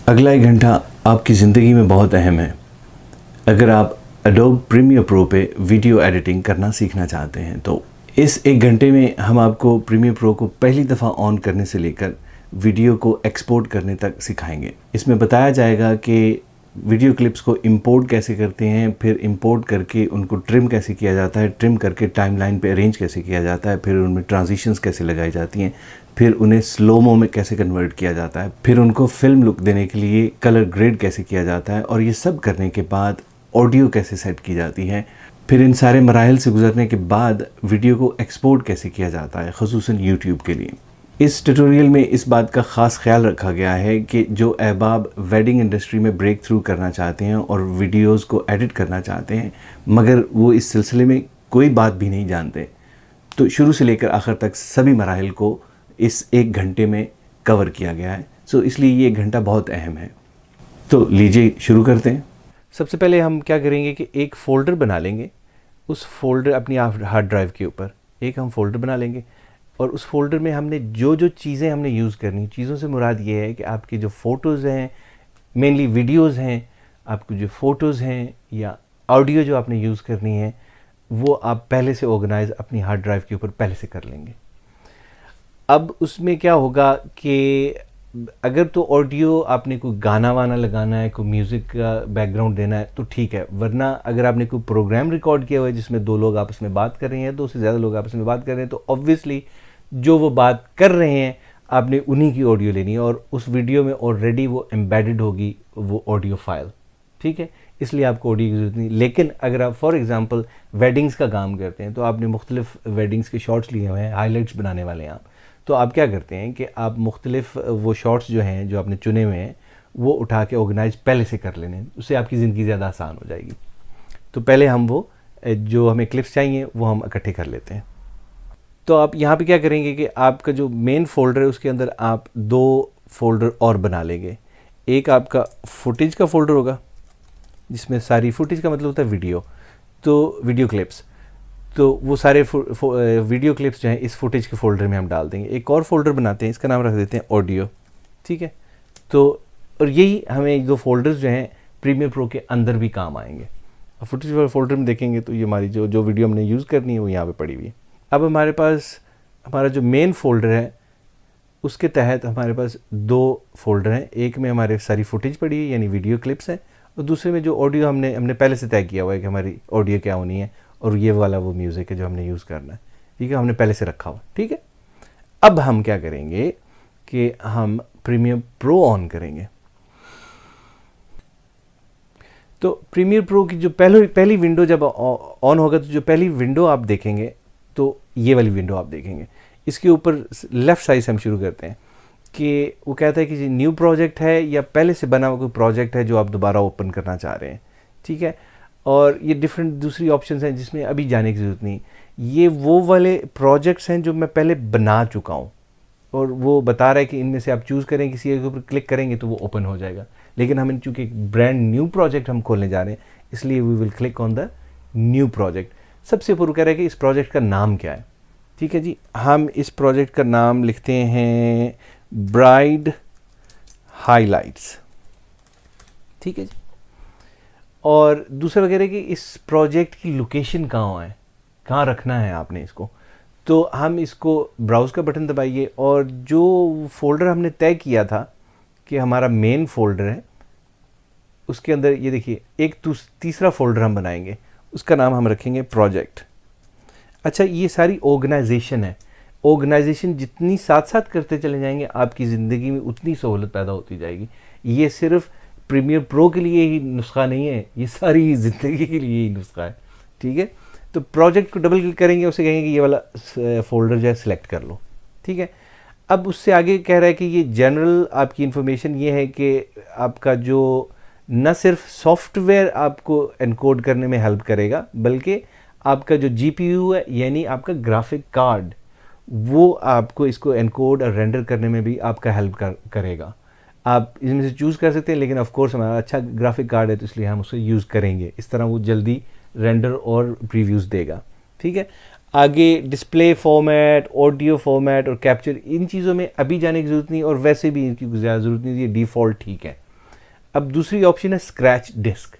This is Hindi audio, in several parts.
अगला एक घंटा आपकी ज़िंदगी में बहुत अहम है। अगर आप एडोब प्रीमियर प्रो पे वीडियो एडिटिंग करना सीखना चाहते हैं तो इस एक घंटे में हम आपको प्रीमियर प्रो को पहली दफ़ा ऑन करने से लेकर वीडियो को एक्सपोर्ट करने तक सिखाएंगे। इसमें बताया जाएगा कि वीडियो क्लिप्स को इंपोर्ट कैसे करते हैं, फिर इंपोर्ट करके उनको ट्रिम कैसे किया जाता है, ट्रिम करके टाइमलाइन पे अरेंज कैसे किया जाता है, फिर उनमें ट्रांजिशंस कैसे लगाई जाती हैं, फिर उन्हें स्लोमो में कैसे कन्वर्ट किया जाता है, फिर उनको फिल्म लुक देने के लिए कलर ग्रेड कैसे किया जाता है, और ये सब करने के बाद ऑडियो कैसे सेट की जाती है। फिर इन सारे मराहल से गुजरने के बाद वीडियो को एक्सपोर्ट कैसे किया जाता है, ख़ुसूसन यूट्यूब के लिए। इस ट्यूटोरियल में इस बात का ख़ास ख्याल रखा गया है कि जो अहबाब वेडिंग इंडस्ट्री में ब्रेक थ्रू करना चाहते हैं और वीडियोस को एडिट करना चाहते हैं मगर वो इस सिलसिले में कोई बात भी नहीं जानते, तो शुरू से लेकर आखिर तक सभी मराहल को इस एक घंटे में कवर किया गया है। सो इसलिए ये एक घंटा बहुत अहम है। तो लीजिए शुरू करते हैं। सबसे पहले हम क्या करेंगे कि एक फ़ोल्डर बना लेंगे। उस फोल्डर अपनी हार्ड ड्राइव के ऊपर एक हम फ़ोल्डर बना लेंगे और उस फोल्डर में हमने जो जो चीज़ें हमने यूज़ करनी, चीज़ों से मुराद ये है कि आपकी जो फ़ोटोज़ हैं, मेनली वीडियोज़ हैं, आपको जो फ़ोटोज़ हैं या ऑडियो जो आपने यूज़ करनी है वो आप पहले से ऑर्गेनाइज अपनी हार्ड ड्राइव के ऊपर पहले से कर लेंगे। अब उसमें क्या होगा कि अगर तो ऑडियो आपने कोई गाना वाना लगाना है, कोई म्यूज़िक का बैकग्राउंड देना है तो ठीक है, वरना अगर आपने कोई प्रोग्राम रिकॉर्ड किया हुआ है जिसमें दो लोग आपस में बात कर रहे हैं, दो से ज़्यादा लोग आपस में बात कर रहे हैं, तो ऑब्वियसली जो वो बात कर रहे हैं आपने उन्हीं की ऑडियो लेनी है और उस वीडियो में ऑलरेडी वो एम्बेडेड होगी वो ऑडियो फाइल, ठीक है। इसलिए आपको ऑडियो की ज़रूरत नहीं। लेकिन अगर आप फॉर एग्ज़ाम्पल वेडिंग्स का काम करते हैं तो आपने मुख्तलिफ वेडिंग्स के शॉर्ट्स लिए हुए हैं, हाईलाइट्स बनाने वाले हैं आप, तो आप क्या करते हैं कि आप मुख्तलिफ वो शॉर्ट्स जो हैं जो आपने चुने हुए हैं वो उठा के ऑर्गेनाइज पहले से कर लेने, उससे आपकी ज़िंदगी ज़्यादा आसान हो जाएगी। तो पहले हम वो जो हमें क्लिप्स चाहिए वो हम इकट्ठे कर लेते हैं। तो आप यहाँ पे क्या करेंगे कि आपका जो मेन फोल्डर है उसके अंदर आप दो फोल्डर और बना लेंगे। एक आपका फुटेज का फोल्डर होगा जिसमें सारी फुटेज का मतलब होता है वीडियो, तो वीडियो क्लिप्स, तो वो सारे वीडियो क्लिप्स जो हैं इस फुटेज के फोल्डर में हम डाल देंगे। एक और फोल्डर बनाते हैं, इसका नाम रख देते हैं ऑडियो, ठीक है। तो और यही हमें दो फोल्डर्स जो हैं प्रीमियर प्रो के अंदर भी काम आएंगे। अब फुटेज वाले फोल्डर में देखेंगे तो ये हमारी जो वीडियो हमने यूज़ करनी है वो यहाँ पे पड़ी हुई है। अब हमारे पास हमारा जो मेन फोल्डर है उसके तहत हमारे पास दो फोल्डर हैं। एक में हमारे सारी फुटेज पड़ी है यानी वीडियो क्लिप्स हैं, और दूसरे में जो ऑडियो हमने पहले से तय किया हुआ है कि हमारी ऑडियो क्या होनी है और ये वाला वो म्यूज़िक है जो हमने यूज़ करना है, ठीक है, हमने पहले से रखा हुआ, ठीक है। अब हम क्या करेंगे कि हम प्रीमियर प्रो ऑन करेंगे। तो प्रीमियर प्रो की जो पहली विंडो जब ऑन होगा तो जो पहली विंडो आप देखेंगे तो ये वाली विंडो आप देखेंगे। इसके ऊपर लेफ़्ट साइड से हम शुरू करते हैं कि वो कहता है कि न्यू प्रोजेक्ट है या पहले से बना हुआ कोई प्रोजेक्ट है जो आप दोबारा ओपन करना चाह रहे हैं, ठीक है। और ये डिफरेंट दूसरी ऑप्शंस हैं जिसमें अभी जाने की ज़रूरत नहीं। ये वो वाले प्रोजेक्ट्स हैं जो मैं पहले बना चुका हूँ और वो बता रहा है कि इनमें से आप चूज़ करें, किसी एक के ऊपर क्लिक करेंगे तो वो ओपन हो जाएगा। लेकिन हम चूँकि एक ब्रांड न्यू प्रोजेक्ट हम खोलने जा रहे हैं इसलिए we will click on the new project. सबसे ऊपर कह रहा है कि इस प्रोजेक्ट का नाम क्या है, ठीक है जी। हम इस प्रोजेक्ट का नाम लिखते हैं ब्राइड हाइलाइट्स, ठीक है जी। और दूसरा वगैरह कि इस प्रोजेक्ट की लोकेशन कहाँ है, कहाँ रखना है आपने इसको। तो हम इसको ब्राउज़ का बटन दबाइए और जो फोल्डर हमने तय किया था कि हमारा मेन फोल्डर है उसके अंदर ये देखिए एक तीसरा फोल्डर हम बनाएंगे, उसका नाम हम रखेंगे प्रोजेक्ट। अच्छा, ये सारी ऑर्गेनाइजेशन है। ऑर्गेनाइजेशन जितनी साथ साथ करते चले जाएंगे आपकी ज़िंदगी में उतनी सहूलत पैदा होती जाएगी। ये सिर्फ प्रीमियर प्रो के लिए ही नुस्खा नहीं है, ये सारी ज़िंदगी के लिए ही नुस्खा है, ठीक है। तो प्रोजेक्ट को डबल क्लिक करेंगे, उसे कहेंगे कि ये वाला फोल्डर जो है सिलेक्ट कर लो, ठीक है। अब उससे आगे कह रहा है कि ये जनरल आपकी इन्फॉर्मेशन ये है कि आपका जो न सिर्फ सॉफ्टवेयर आपको एनकोड करने में हेल्प करेगा बल्कि आपका जो जीपीयू है यानी आपका ग्राफिक कार्ड वो आपको इसको एनकोड और रेंडर करने में भी आपका हेल्प करेगा। आप इसमें से चूज़ कर सकते हैं, लेकिन ऑफ कोर्स हमारा अच्छा ग्राफिक कार्ड है तो इसलिए हम उसे यूज़ करेंगे। इस तरह वो जल्दी रेंडर और प्रीव्यूज़ देगा, ठीक है। आगे डिस्प्ले फॉर्मेट, ऑडियो फॉर्मेट और कैप्चर, इन चीज़ों में अभी जाने की ज़रूरत नहीं और वैसे भी इनकी ज़्यादा ज़रूरत नहीं है, डिफ़ॉल्ट ठीक है। अब दूसरी ऑप्शन है स्क्रैच डिस्क,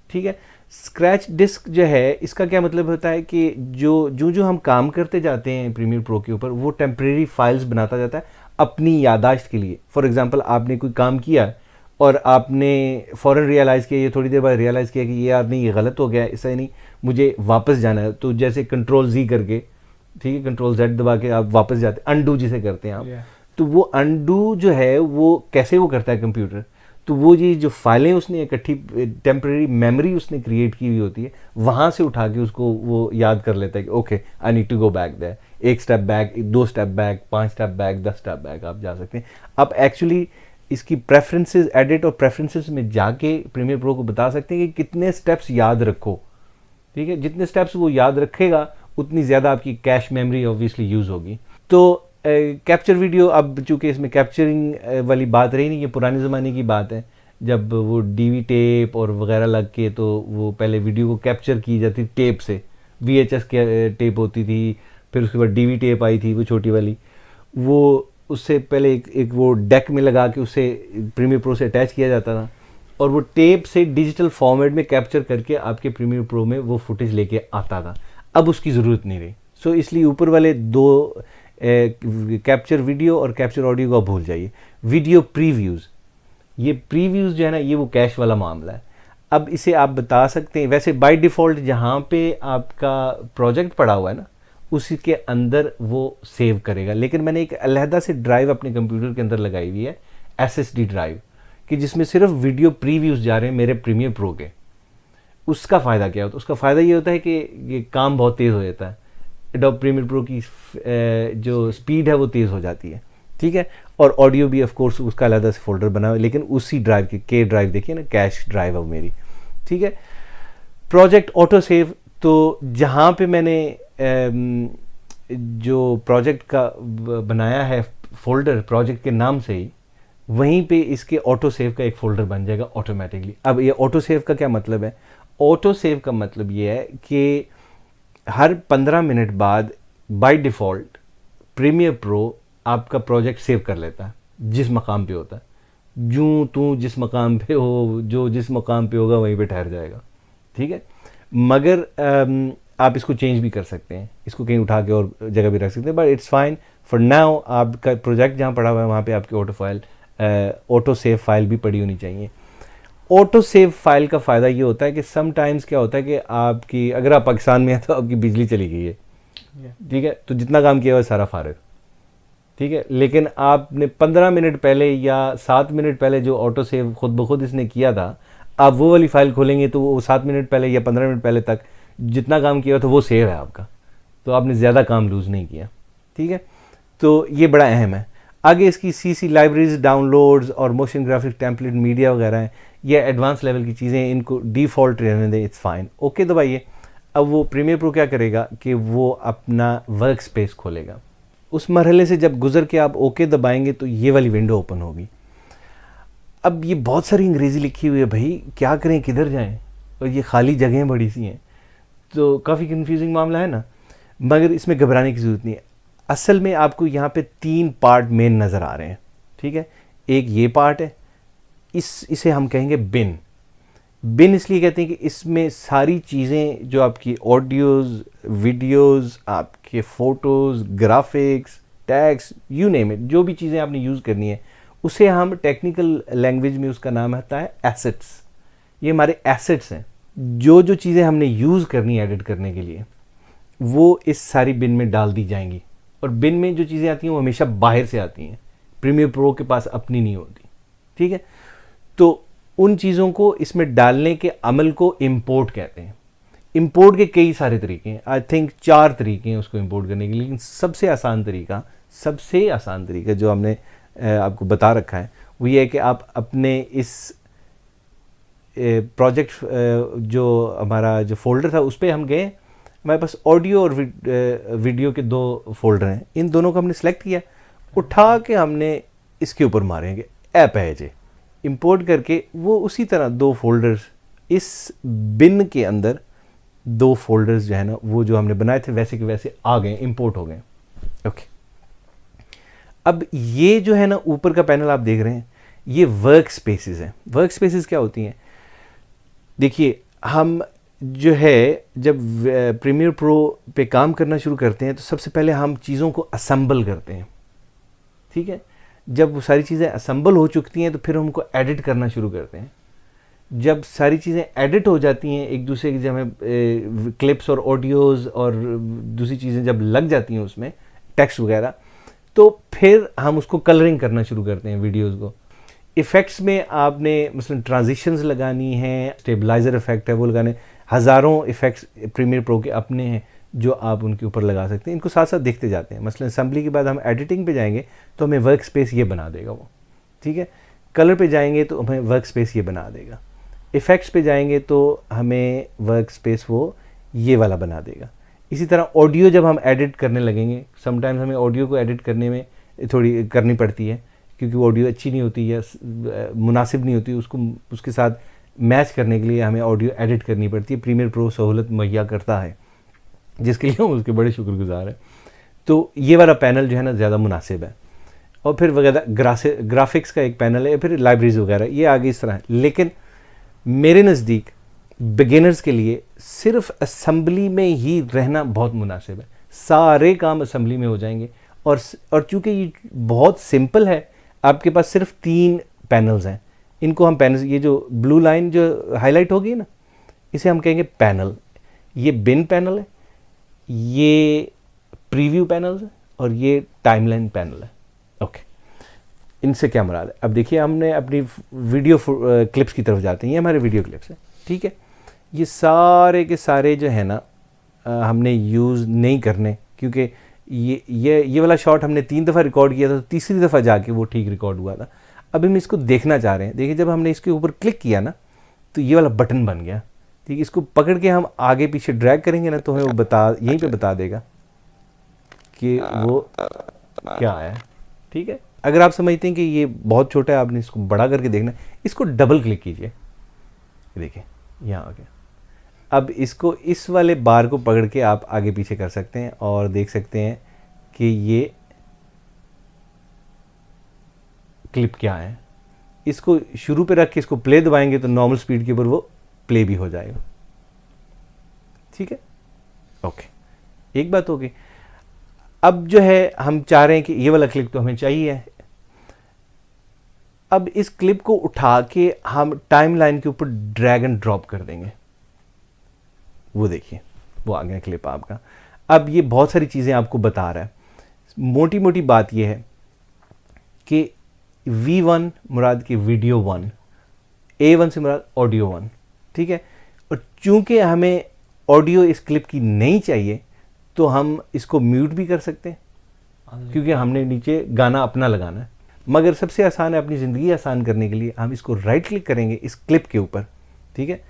ठीक है। स्क्रैच डिस्क जो है इसका क्या मतलब होता है कि जो हम काम करते जाते हैं प्रीमियर प्रो के ऊपर वो टेम्परेरी फाइल्स बनाता जाता है अपनी यादाश्त के लिए। फॉर एग्जांपल आपने कोई काम किया और आपने फ़ौरन रियलाइज़ किया, ये थोड़ी देर बाद रियलाइज़ किया कि ये यार नहीं, ये गलत हो गया, ऐसा ही नहीं, मुझे वापस जाना है। तो जैसे कंट्रोल Z करके, ठीक है, कंट्रोल Z दबा के आप वापस जाते हैं, अनडू जिसे करते हैं आप। तो वो अनडू जो है वो कैसे वो करता है कंप्यूटर, तो वो ये जो फाइलें उसने इकट्ठी टेम्परेरी मेमोरी उसने क्रिएट की हुई होती है, वहाँ से उठा के उसको वो याद कर लेता है कि okay I need to go back there, 1 step back, 2 step back, 5 step back, 10 step back आप जा सकते हैं। आप एक्चुअली इसकी प्रेफरेंसेस, एडिट और प्रेफरेंसेस में जाके प्रीमियर प्रो को बता सकते हैं कि कितने स्टेप्स याद रखो, ठीक है। जितने स्टेप्स वो याद रखेगा उतनी ज़्यादा आपकी कैश मेमोरी ऑब्वियसली यूज़ होगी। तो कैप्चर वीडियो, अब चूँकि इसमें कैप्चरिंग वाली बात रही नहीं, ये पुराने ज़माने की बात है जब वो डीवी टेप और वगैरह लग के तो वो पहले वीडियो को कैप्चर की जाती टेप से, VHS के टेप होती थी, फिर उसके बाद डीवी टेप आई थी वो छोटी वाली, वो उससे पहले एक वो डेक में लगा के उससे प्रीमियर प्रो से अटैच किया जाता था और वो टेप से डिजिटल फॉर्मेट में कैप्चर करके आपके प्रीमियर प्रो में वो फुटेज लेके आता था। अब उसकी ज़रूरत नहीं रही। सो इसलिए ऊपर वाले दो कैप्चर वीडियो और कैप्चर ऑडियो को आप भूल जाइए। वीडियो प्रीव्यूज़, ये प्रीव्यूज़ जो है ना, ये वो कैश वाला मामला है। अब इसे आप बता सकते हैं, वैसे बाय डिफ़ॉल्ट जहाँ पे आपका प्रोजेक्ट पड़ा हुआ है ना उसी के अंदर वो सेव करेगा, लेकिन मैंने एक अलहदा से ड्राइव अपने कंप्यूटर के अंदर लगाई हुई है, SSD ड्राइव, कि जिसमें सिर्फ वीडियो प्रीव्यूज़ जा रहे हैं मेरे प्रीमियर प्रो के। उसका फ़ायदा क्या होता है? उसका फ़ायदा ये होता है कि ये काम बहुत तेज़ हो जाता है, एडोब प्रीमियर प्रो की जो स्पीड है वो तेज़ हो जाती है, ठीक है। और ऑडियो भी ऑफ कोर्स उसका अलग से फोल्डर बना हुआ है, लेकिन उसी ड्राइव के ड्राइव देखिए ना, कैश ड्राइव है मेरी, ठीक है। प्रोजेक्ट ऑटो सेव, तो जहाँ पे मैंने जो प्रोजेक्ट का बनाया है फोल्डर प्रोजेक्ट के नाम से ही, वहीं पे इसके ऑटो सेव का एक फ़ोल्डर बन जाएगा ऑटोमेटिकली। अब ये ऑटो सेव का क्या मतलब है? ऑटो सेव का मतलब ये है कि हर 15 मिनट बाद बाय डिफ़ॉल्ट प्रीमियर प्रो आपका प्रोजेक्ट सेव कर लेता है जिस मकाम पे होता है। जूँ तू जिस मकाम पे हो, जो जिस मकाम पे होगा वहीं पे ठहर जाएगा, ठीक है। मगर आप इसको चेंज भी कर सकते हैं, इसको कहीं उठा के और जगह भी रख सकते हैं, but it's fine for now. आपका प्रोजेक्ट जहाँ पड़ा हुआ है वहाँ पे आपकी ऑटो सेव फाइल भी पड़ी होनी चाहिए। ऑटो सेव फाइल का फ़ायदा ये होता है कि समटाइम्स क्या होता है कि आपकी, अगर आप पाकिस्तान में हैं तो आपकी बिजली चली गई है, ठीक है, तो जितना काम किया हुआ है सारा फारिग, ठीक है। लेकिन आपने 15 मिनट पहले या 7 मिनट पहले जो ऑटो सेव खुद ब खुद इसने किया था, आप वो वाली फ़ाइल खोलेंगे तो वो 7 मिनट पहले या 15 मिनट पहले तक जितना काम किया था वो सेव है आपका, तो आपने ज़्यादा काम लूज़ नहीं किया, ठीक है। तो ये बड़ा अहम है। आगे इसकी CC लाइब्रेरीज, डाउनलोड्स और मोशन ग्राफिक टेम्पलेट मीडिया वगैरह हैं, ये एडवांस लेवल की चीज़ें, इनको डिफ़ॉल्ट रहने दें, इट्स फाइन। ओके दबाइए। अब वो प्रीमियर प्रो क्या करेगा कि वो अपना वर्क स्पेस खोलेगा। उस मरहले से जब गुजर के आप ओके दबाएंगे तो ये वाली विंडो ओपन होगी। अब ये बहुत सारी अंग्रेज़ी लिखी हुई है भाई, क्या करें, किधर जाएं, और ये खाली जगहें बड़ी सी हैं, तो काफ़ी कंफ्यूजिंग मामला है ना। मगर इसमें घबराने की ज़रूरत नहीं है। असल में आपको यहाँ पे 3 पार्ट मेन नज़र आ रहे हैं, ठीक है। एक ये पार्ट है, इसे हम कहेंगे बिन। बिन इसलिए कहते हैं कि इसमें सारी चीज़ें जो आपकी ऑडियोज़, वीडियोज़, आपके photos, graphics, tax, you name it, जो भी चीज़ें आपने यूज़ करनी है उसे हम टेक्निकल लैंग्वेज में उसका नाम आता है एसेट्स। ये हमारे एसेट्स हैं। जो चीज़ें हमने यूज़ करनी है एडिट करने के लिए वो इस सारी बिन में डाल दी जाएंगी। और बिन में जो चीज़ें आती हैं वो हमेशा बाहर से आती हैं, प्रीमियर प्रो के पास अपनी नहीं होती, ठीक है। तो उन चीज़ों को इसमें डालने के अमल को इंपोर्ट कहते हैं। इंपोर्ट के कई सारे तरीके हैं, आई थिंक 4 तरीके हैं उसको इंपोर्ट करने के, लेकिन सबसे आसान तरीका जो हमने आपको बता रखा है वो ये है कि आप अपने इस प्रोजेक्ट जो हमारा जो फोल्डर था उस पर हम गए, हमारे पास ऑडियो और वीडियो के 2 फोल्डर हैं, इन दोनों को हमने सेलेक्ट किया, उठा के हमने इसके ऊपर मारेंगे ऐप है जे, इंपोर्ट करके वो उसी तरह 2 फोल्डर्स इस बिन के अंदर 2 फोल्डर्स जो है ना वो जो हमने बनाए थे वैसे के वैसे आ गए, इंपोर्ट हो गए। ओके, अब ये जो है ना ऊपर का पैनल आप देख रहे हैं, ये वर्क स्पेसेस हैं। वर्क स्पेसेस क्या होती हैं? देखिए, हम जो है जब प्रीमियर प्रो पे काम करना शुरू करते हैं तो सबसे पहले हम चीज़ों को असेंबल करते हैं, ठीक है। जब वो सारी चीज़ें असेंबल हो चुकी हैं तो फिर हम उनको एडिट करना शुरू करते हैं। जब सारी चीज़ें एडिट हो जाती हैं एक दूसरे की, जब हमें क्लिप्स और ऑडियोज़ और दूसरी चीज़ें जब लग जाती हैं उसमें, टेक्स्ट वगैरह, तो फिर हम उसको कलरिंग करना शुरू करते हैं वीडियोज़ को। इफ़ेक्ट्स में आपने मसलन ट्रांजिशंस लगानी है, स्टेबलाइज़र इफ़ेक्ट है वो लगाने, हज़ारों इफ़ेक्ट्स प्रीमियर प्रो के अपने हैं जो आप उनके ऊपर लगा सकते हैं। इनको साथ साथ देखते जाते हैं। मसलन असेंबली के बाद हम एडिटिंग पे जाएंगे तो हमें वर्क स्पेस ये बना देगा वो, ठीक है। कलर पे जाएंगे तो हमें वर्क स्पेस ये बना देगा। इफ़ेक्ट्स पे जाएंगे तो हमें वर्क स्पेस वो ये वाला बना देगा। इसी तरह ऑडियो जब हम एडिट करने लगेंगे, समटाइम्स हमें ऑडियो को एडिट करने में थोड़ी करनी पड़ती है क्योंकि ऑडियो अच्छी नहीं होती या मुनासिब नहीं होती, उसको उसके साथ मैच करने के लिए हमें ऑडियो एडिट करनी पड़ती है। प्रीमियर प्रो सहूलत मुहैया करता है जिसके लिए हम उसके बड़े शुक्रगुजार हैं। तो ये वाला पैनल जो है ना ज़्यादा मुनासिब है। और फिर वगैरह ग्राफिक्स का एक पैनल है, फिर लाइब्रेरीज वगैरह, ये आगे इस तरह है। लेकिन मेरे नज़दीक बिगिनर्स के लिए सिर्फ असेंबली में ही रहना बहुत मुनासिब है। सारे काम असेंबली में हो जाएंगे और चूँकि ये बहुत सिंपल है, आपके पास सिर्फ 3 पैनल्स हैं। इनको हम पैनल्स, ये जो ब्लू लाइन जो हाईलाइट होगी ना, इसे हम कहेंगे पैनल। ये बिन पैनल है, ये प्रीव्यू पैनल्स है और ये टाइमलाइन पैनल है। ओके, इनसे क्या मुराद है? अब देखिए, हमने अपनी वीडियो क्लिप्स की तरफ जाते हैं। ये हमारे वीडियो क्लिप्स हैं, ठीक है। ये सारे के सारे जो है ना हमने यूज़ नहीं करने, क्योंकि ये वाला शॉट हमने 3 दफ़ा रिकॉर्ड किया था, तो तीसरी दफ़ा जाके वो ठीक रिकॉर्ड हुआ था। अब हम इसको देखना चाह रहे हैं। देखिए, जब हमने इसके ऊपर क्लिक किया ना तो ये वाला बटन बन गया, ठीक है। इसको पकड़ के हम आगे पीछे ड्रैग करेंगे ना तो हमें वो यहीं पे बता देगा कि वो क्या है, ठीक है। अगर आप समझते हैं कि ये बहुत छोटा है, आपने इसको बड़ा करके देखना है, इसको डबल क्लिक कीजिए, देखिए यहाँ आ गया। अब इसको, इस वाले बार को पकड़ के आप आगे पीछे कर सकते हैं और देख सकते हैं कि ये क्लिप क्या है। इसको शुरू पे रख के इसको प्ले दबाएंगे तो नॉर्मल स्पीड के ऊपर वो प्ले भी हो जाएगा, ठीक है। ओके, एक बात होगी। अब जो है हम चाह रहे हैं कि ये वाला क्लिप तो हमें चाहिए है। अब इस क्लिप को उठा के हम टाइमलाइन के ऊपर ड्रैग एंड ड्रॉप कर देंगे। वो देखिए, वो आ गया क्लिप आपका। अब ये बहुत सारी चीज़ें आपको बता रहा है। मोटी मोटी बात ये है कि V1 मुराद की वीडियो 1, A1 से मुराद ऑडियो 1, ठीक है। और चूंकि हमें ऑडियो इस क्लिप की नहीं चाहिए तो हम इसको म्यूट भी कर सकते हैं क्योंकि हमने नीचे गाना अपना लगाना है। मगर सबसे आसान है, अपनी ज़िंदगी आसान करने के लिए हम इसको राइट क्लिक करेंगे इस क्लिप के ऊपर, ठीक है।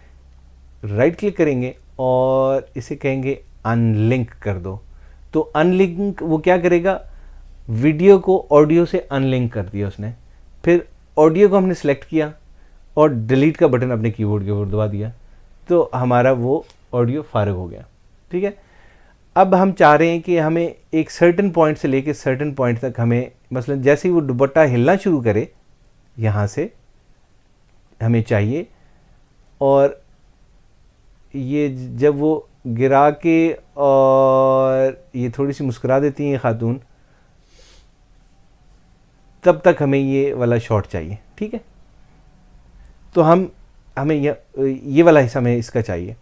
राइट क्लिक करेंगे और इसे कहेंगे अनलिंक कर दो। तो अनलिंक वो क्या करेगा, वीडियो को ऑडियो से अनलिंक कर दिया उसने। फिर ऑडियो को हमने सेलेक्ट किया और डिलीट का बटन अपने कीबोर्ड के ऊपर दबा दिया तो हमारा वो ऑडियो फारिग हो गया, ठीक है। अब हम चाह रहे हैं कि हमें एक सर्टेन पॉइंट से लेके सर्टेन पॉइंट तक हमें, मसलन जैसे ही वो दुपट्टा हिलना शुरू करे यहाँ से हमें चाहिए, और ये जब वो गिरा के और ये थोड़ी सी मुस्कुरा देती हैं खातून, तब तक हमें ये वाला शॉट चाहिए, ठीक है। तो हमें ये वाला हिस्सा हमें इसका चाहिए,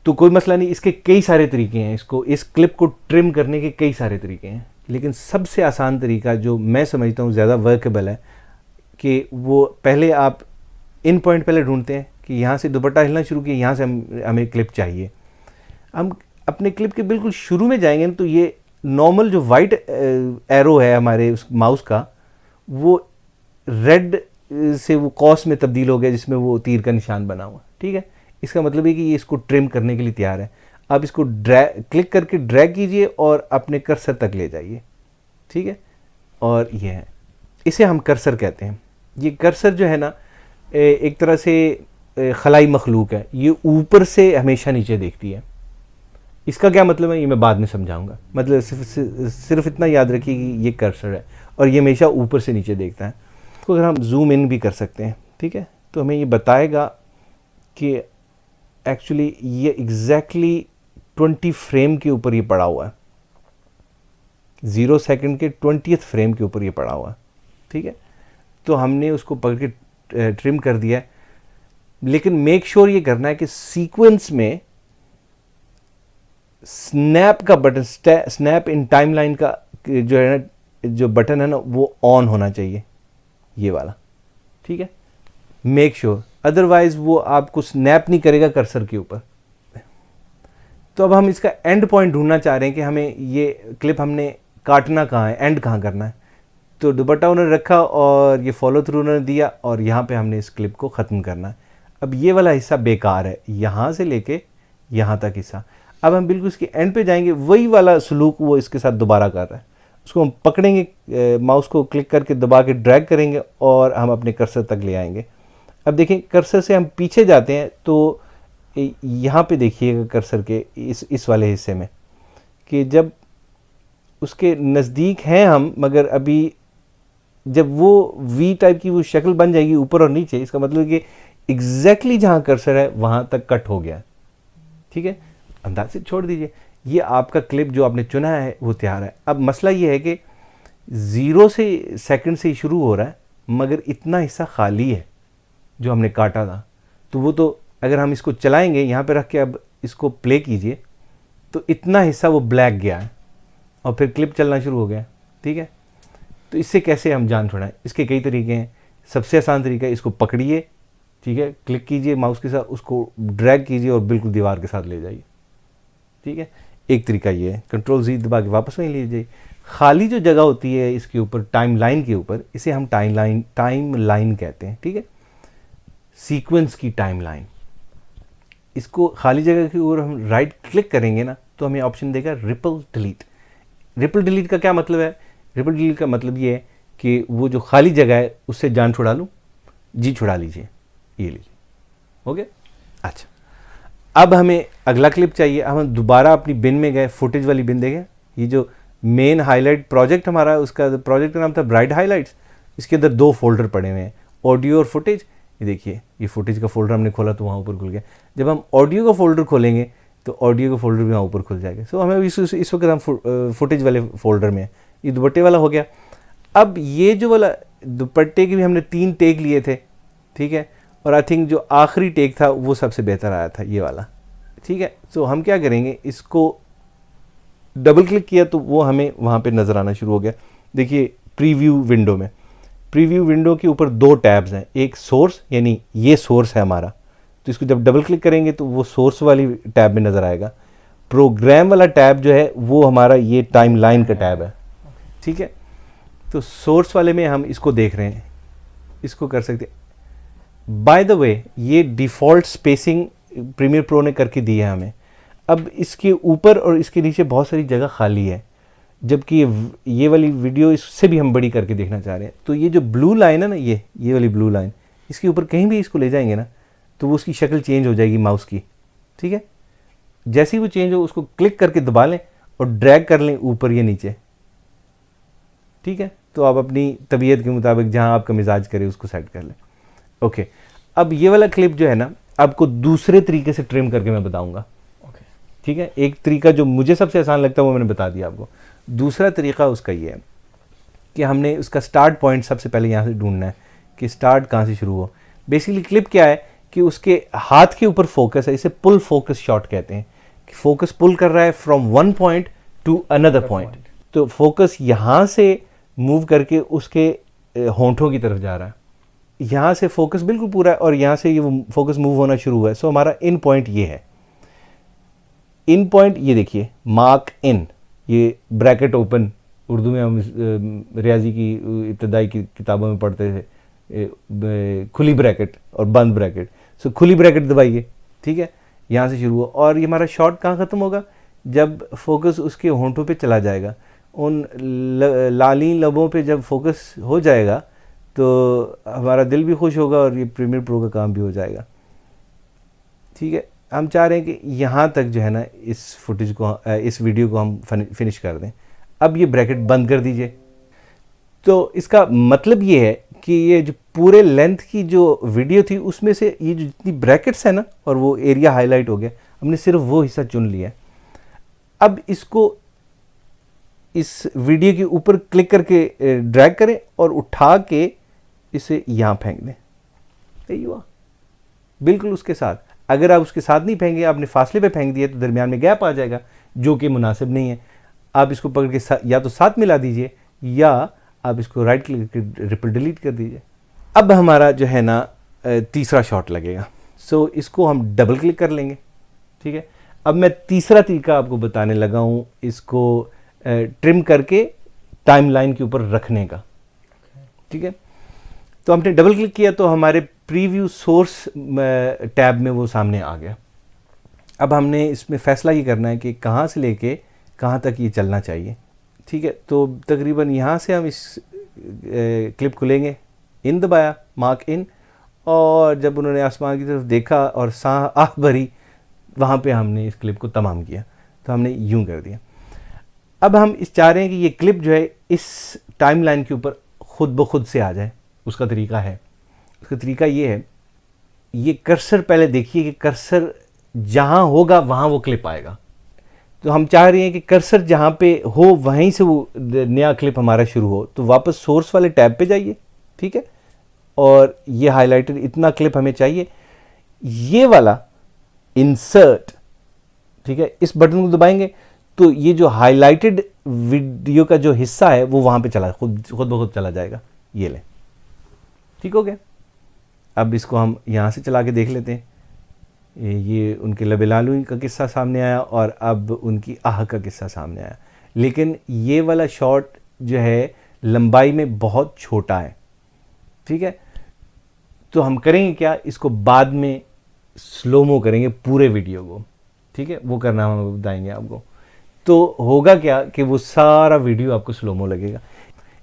तो कोई मसला नहीं। इसके कई सारे तरीके हैं, इस क्लिप को ट्रिम करने के कई सारे तरीके हैं, लेकिन सबसे आसान तरीका जो मैं समझता हूँ ज़्यादा वर्केबल है कि वो पहले आप इन पॉइंट पहले ढूंढते हैं कि यहाँ से दुपट्टा हिलना शुरू किया, यहाँ से हमें क्लिप चाहिए। हम अपने क्लिप के बिल्कुल शुरू में जाएंगे तो ये नॉर्मल जो वाइट एरो है हमारे उस माउस का, वो रेड से वो कॉस में तब्दील हो गया जिसमें वो तीर का निशान बना हुआ, ठीक है। इसका मतलब है कि ये इसको ट्रिम करने के लिए तैयार है। आप इसको क्लिक करके ड्रैग कीजिए और अपने कर्सर तक ले जाइए, ठीक है। और ये है, इसे हम कर्सर कहते हैं। ये कर्सर जो है ना एक तरह से खलाई मखलूक है, ये ऊपर से हमेशा नीचे देखती है। इसका क्या मतलब है ये मैं बाद में समझाऊंगा। मतलब सिर्फ इतना याद रखिए कि ये कर्सर है और ये हमेशा ऊपर से नीचे देखता है। इसको अगर हम जूम इन भी कर सकते हैं, ठीक है, तो हमें ये बताएगा कि एक्चुअली ये एग्जैक्टली 20 फ्रेम के ऊपर ये पड़ा हुआ है, 0 सेकंड के 20th फ्रेम के ऊपर ये पड़ा हुआ है, ठीक है। तो हमने उसको पकड़ के ट्रिम कर दिया है, लेकिन मेक श्योर ये करना है कि सीक्वेंस में स्नैप का बटन, स्नैप इन टाइमलाइन का जो है ना, जो बटन है ना, वो ऑन होना चाहिए, ये वाला, ठीक है। मेक श्योर, अदरवाइज वो आपको स्नैप नहीं करेगा कर्सर के ऊपर। तो अब हम इसका एंड पॉइंट ढूंढना चाह रहे हैं कि हमें ये क्लिप हमने काटना कहाँ है, एंड कहाँ करना है। तो दुपट्टा उन्होंने रखा और ये फॉलो थ्रू उन्होंने दिया और यहाँ पे हमने इस क्लिप को ख़त्म करना है। अब ये वाला हिस्सा बेकार है, यहाँ से लेके यहाँ तक हिस्सा। अब हम बिल्कुल इसके एंड पे जाएंगे, वही वाला सलूक वो इसके साथ दोबारा कर रहा है। उसको हम पकड़ेंगे, माउस को क्लिक करके दबा के ड्रैग करेंगे और हम अपने कर्सर तक ले आएंगे। अब देखें, कर्सर से हम पीछे जाते हैं तो यहाँ पे देखिएगा कर्सर के इस वाले हिस्से में कि जब उसके नज़दीक हैं हम, मगर अभी जब वो वी टाइप की वो शक्ल बन जाएगी ऊपर और नीचे, इसका मतलब कि एग्जैक्टली जहाँ कर्सर है वहाँ तक कट हो गया, ठीक है। अंदाज से छोड़ दीजिए, ये आपका क्लिप जो आपने चुना है वो तैयार है। अब मसला ये है कि 0 सेकंड से ही शुरू हो रहा है, मगर इतना हिस्सा खाली है जो हमने काटा था। तो वो तो अगर हम इसको चलाएंगे यहाँ पे रख के, अब इसको प्ले कीजिए, तो इतना हिस्सा वो ब्लैक गया है और फिर क्लिप चलना शुरू हो गया, ठीक है। तो इससे कैसे हम जान छुड़ाएं? इसके कई तरीके हैं। सबसे आसान तरीका है, इसको पकड़िए, ठीक है, क्लिक कीजिए माउस के साथ, उसको ड्रैग कीजिए और बिल्कुल दीवार के साथ ले जाइए, ठीक है। एक तरीका ये है, कंट्रोल Z दबा के वापस वहीं ले जाइए। खाली जो जगह होती है इसके ऊपर, टाइम लाइन के ऊपर, इसे हम टाइम लाइन कहते हैं, ठीक है, सीक्वेंस की टाइम लाइन। इसको खाली जगह के ऊपर हम राइट क्लिक करेंगे ना, तो हमें ऑप्शन देगा रिपल डिलीट। रिपल डिलीट का क्या मतलब है? रिपल डिलीट का मतलब ये है कि वो जो खाली जगह है उससे जान छुड़ा लूँ, जी छुड़ा लीजिए, ये लीजिए, ओके। अच्छा, अब हमें अगला क्लिप चाहिए। हम दोबारा अपनी बिन में गए, फुटेज वाली बिन देखें, ये जो मेन हाईलाइट प्रोजेक्ट हमारा, उसका प्रोजेक्ट का नाम था ब्राइट हाईलाइट्स। इसके अंदर 2 फोल्डर पड़े हुए हैं, ऑडियो और फुटेज। ये देखिए, ये फुटेज का फोल्डर हमने खोला तो वहाँ ऊपर खुल गया। जब हम ऑडियो का फोल्डर खोलेंगे तो ऑडियो का फोल्डर भी वहाँ ऊपर खुल जाएगा। सो हमें इस वक्त हम फुटेज वाले फोल्डर में है। ये दुपट्टे वाला हो गया। अब ये जो वाला दुपट्टे के भी हमने 3 टेक लिए थे, ठीक है, और आई थिंक जो आखिरी टेक था वो सबसे बेहतर आया था, ये वाला, ठीक है। तो हम क्या करेंगे, इसको डबल क्लिक किया तो वो हमें वहाँ पे नज़र आना शुरू हो गया। देखिए प्रीव्यू विंडो में, प्रीव्यू विंडो के ऊपर 2 टैब्स हैं, एक सोर्स, यानी ये सोर्स है हमारा, तो इसको जब डबल क्लिक करेंगे तो वो सोर्स वाली टैब में नज़र आएगा। प्रोग्राम वाला टैब जो है वो हमारा ये टाइम लाइन का टैब है, ठीक है। तो सोर्स वाले में हम इसको देख रहे हैं, इसको कर सकते हैं। बाय द वे, ये डिफ़ॉल्ट स्पेसिंग प्रीमियर प्रो ने करके दी है हमें। अब इसके ऊपर और इसके नीचे बहुत सारी जगह खाली है, जबकि ये वाली वीडियो इससे भी हम बड़ी करके देखना चाह रहे हैं। तो ये जो ब्लू लाइन है ना, ये वाली ब्लू लाइन, इसके ऊपर कहीं भी इसको ले जाएंगे ना तो वो उसकी शक्ल चेंज हो जाएगी माउस की, ठीक है। जैसे ही वो चेंज हो उसको क्लिक करके दबा लें और ड्रैग कर लें ऊपर या नीचे, ठीक है। तो आप अपनी तबीयत के मुताबिक जहाँ आपका मिजाज करे उसको सेट कर लें, ओके। अब ये वाला क्लिप जो है ना, आपको दूसरे तरीके से ट्रिम करके मैं बताऊँगा, ठीक है। एक तरीका जो मुझे सबसे आसान लगता है वो मैंने बता दिया आपको। दूसरा तरीका उसका ये है कि हमने उसका स्टार्ट पॉइंट सबसे पहले यहाँ से ढूंढना है कि स्टार्ट कहाँ से शुरू हो। बेसिकली क्लिप क्या है कि उसके हाथ के ऊपर फोकस है, इसे पुल फोकस शॉट कहते हैं, कि फोकस पुल कर रहा है from one point two another point. तो फोकस यहाँ से मूव करके उसके होंठों की तरफ जा रहा है, यहाँ से फोकस बिल्कुल पूरा है और यहाँ से ये फोकस मूव होना शुरू हुआ है। सो हमारा इन पॉइंट ये है, इन पॉइंट ये देखिए, मार्क इन, ये ब्रैकेट ओपन, उर्दू में हम रियाजी की इब्तदाई की किताबों में पढ़ते थे, खुली ब्रैकेट और बंद ब्रैकेट। सो खुली ब्रैकेट दबाइए, ठीक है, यहाँ से शुरू हो। और ये हमारा शॉट कहाँ ख़त्म होगा, जब फोकस उसके होंठों पे चला जाएगा, उन लाली लबों पे जब फोकस हो जाएगा तो हमारा दिल भी खुश होगा और ये प्रीमियर प्रो का काम भी हो जाएगा, ठीक है। हम चाह रहे हैं कि यहाँ तक जो है ना इस फुटेज को, इस वीडियो को हम फिनिश कर दें। अब ये ब्रैकेट बंद कर दीजिए। तो इसका मतलब ये है कि ये जो पूरे लेंथ की जो वीडियो थी उसमें से ये जो जितनी ब्रैकेट्स है ना और वो एरिया हाईलाइट हो गया, हमने सिर्फ वो हिस्सा चुन लिया है। अब इसको इस वीडियो के ऊपर क्लिक करके ड्रैग करें और उठा के इसे यहाँ फेंक दें। यही हुआ बिल्कुल उसके साथ। अगर आप उसके साथ नहीं फेंगे, आपने फासले पे फेंक दिया तो दरमियान में गैप आ जाएगा जो कि मुनासिब नहीं है। आप इसको पकड़ के या तो साथ मिला दीजिए या आप इसको राइट क्लिक करके रिपल डिलीट कर दीजिए। अब हमारा जो है ना तीसरा शॉट लगेगा। सो इसको हम डबल क्लिक कर लेंगे। ठीक है, अब मैं तीसरा तरीका आपको बताने लगा हूँ इसको ट्रिम करके टाइमलाइन के ऊपर रखने का। ठीक है, तो हमने डबल क्लिक किया तो हमारे प्रीव्यू सोर्स टैब में वो सामने आ गया। अब हमने इसमें फ़ैसला ये करना है कि कहाँ से लेके कहाँ तक ये चलना चाहिए। ठीक है, तो तकरीबन यहाँ से हम इस क्लिप को लेंगे, इन दबाया, मार्क इन, और जब उन्होंने आसमान की तरफ देखा और सांस आह भरी, वहाँ पे हमने इस क्लिप को तमाम किया। तो हमने यूं कर दिया। अब हम इस चाह रहे हैं कि ये क्लिप जो है इस टाइमलाइन के ऊपर खुद ब खुद से आ जाए। उसका तरीका है, उसका तरीका ये है, ये कर्सर पहले देखिए कि कर्सर जहाँ होगा वहाँ वो क्लिप आएगा। तो हम चाह रहे हैं कि कर्सर जहाँ पे हो वहीं से वो नया क्लिप हमारा शुरू हो। तो वापस सोर्स वाले टैब पे जाइए। ठीक है, और ये हाईलाइटेड इतना क्लिप हमें चाहिए, ये वाला इंसर्ट। ठीक है, इस बटन को दबाएंगे तो ये जो हाईलाइटेड वीडियो का जो हिस्सा है वो वहाँ पे चला खुद ब खुद चला जाएगा। ये लें, ठीक हो गया। अब इसको हम यहाँ से चला के देख लेते हैं। ये उनके लबेलालू का किस्सा सामने आया और अब उनकी आह का किस्सा सामने आया। लेकिन ये वाला शॉट जो है लंबाई में बहुत छोटा है। ठीक है, तो हम करेंगे क्या, इसको बाद में स्लोमो करेंगे पूरे वीडियो को। ठीक है, वो करना हम बताएंगे आपको। तो होगा क्या कि वो सारा वीडियो आपको स्लोमो लगेगा।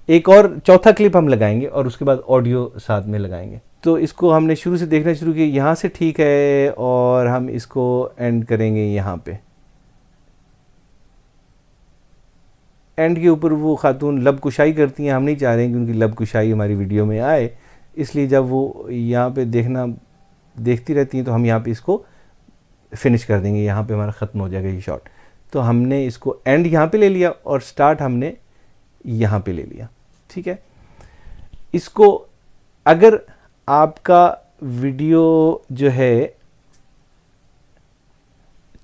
एक और चौथा क्लिप हम लगाएंगे और उसके बाद ऑडियो साथ में लगाएंगे। तो इसको हमने शुरू से देखना शुरू किया, यहाँ से ठीक है, और हम इसको एंड करेंगे यहाँ पे। एंड के ऊपर वो खातून लब कुशाई करती हैं, हम नहीं चाह रहे हैं कि उनकी लब कुशाई हमारी वीडियो में आए, इसलिए जब वो यहाँ पे देखती रहती हैं तो हम यहाँ पे इसको फिनिश कर देंगे। यहाँ पे हमारा ख़त्म हो जाएगा ये शॉट। तो हमने इसको एंड यहाँ पे ले लिया और स्टार्ट हमने यहाँ पे ले लिया। ठीक है, इसको अगर आपका वीडियो जो है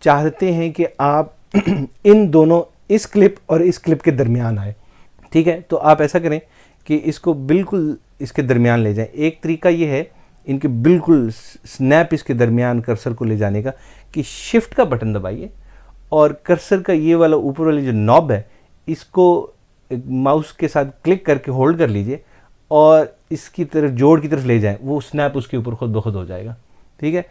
चाहते हैं कि आप इन दोनों, इस क्लिप और इस क्लिप के दरमियान आए, ठीक है, तो आप ऐसा करें कि इसको बिल्कुल इसके दरमियान ले जाएं। एक तरीका ये है इनके बिल्कुल स्नैप इसके दरमियान कर्सर को ले जाने का कि शिफ्ट का बटन दबाइए और कर्सर का ये वाला ऊपर वाली जो नॉब है इसको माउस के साथ क्लिक करके होल्ड कर लीजिए और इसकी तरफ जोड़ की तरफ ले जाएं, वो स्नैप उसके ऊपर खुद ब खुद हो जाएगा। ठीक है,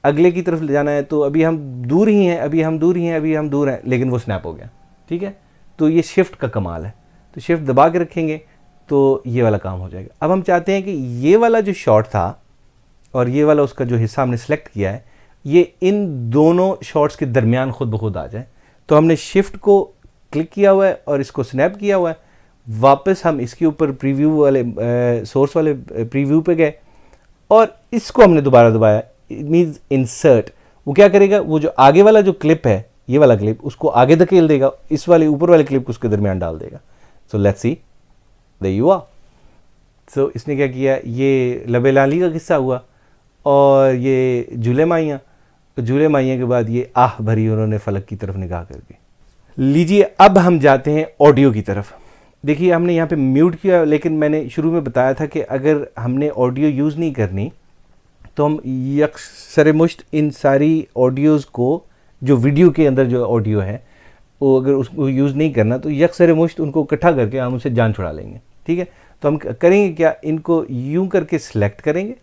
अगले की तरफ ले जाना है तो अभी हम दूर ही हैं, अभी हम दूर हैं, लेकिन वो स्नैप हो गया। ठीक है, तो ये शिफ्ट का कमाल है। तो शिफ्ट दबा के रखेंगे तो ये वाला काम हो जाएगा। अब हम चाहते हैं कि ये वाला जो शॉट था और ये वाला उसका जो हिस्सा हमने सेलेक्ट किया है ये इन दोनों शॉट्स के दरमियान खुद ब खुद आ जाए। तो हमने शिफ्ट को क्लिक किया हुआ है और इसको स्नैप किया हुआ है। वापस हम इसके ऊपर प्रीव्यू वाले सोर्स वाले प्रीव्यू पे गए और इसको हमने दोबारा दबाया। It means insert. वो क्या करेगा, वो जो आगे वाला जो क्लिप है, ये वाला क्लिप, उसको आगे धकेल देगा, इस वाले ऊपर वाले क्लिप को उसके दरमियान डाल देगा। So let's see, there you are. So इसने क्या किया, ये लबेलाली का किस्सा हुआ और ये झूले माइयाँ के बाद ये आह भरी उन्होंने फलक की तरफ निगाह करके। लीजिए अब हम जाते हैं ऑडियो की तरफ। देखिए हमने यहाँ पे म्यूट किया, लेकिन मैंने शुरू में बताया था कि अगर हमने ऑडियो यूज़ नहीं करनी तो हम यकसर मुश्त इन सारी ऑडियोज़ को, जो वीडियो के अंदर जो ऑडियो है वो अगर उसको यूज़ नहीं करना तो यकसर मुश्त उनको इकट्ठा करके हम उसे जान छुड़ा लेंगे। ठीक है, तो हम करेंगे क्या, इनको यूं करके सिलेक्ट करेंगे।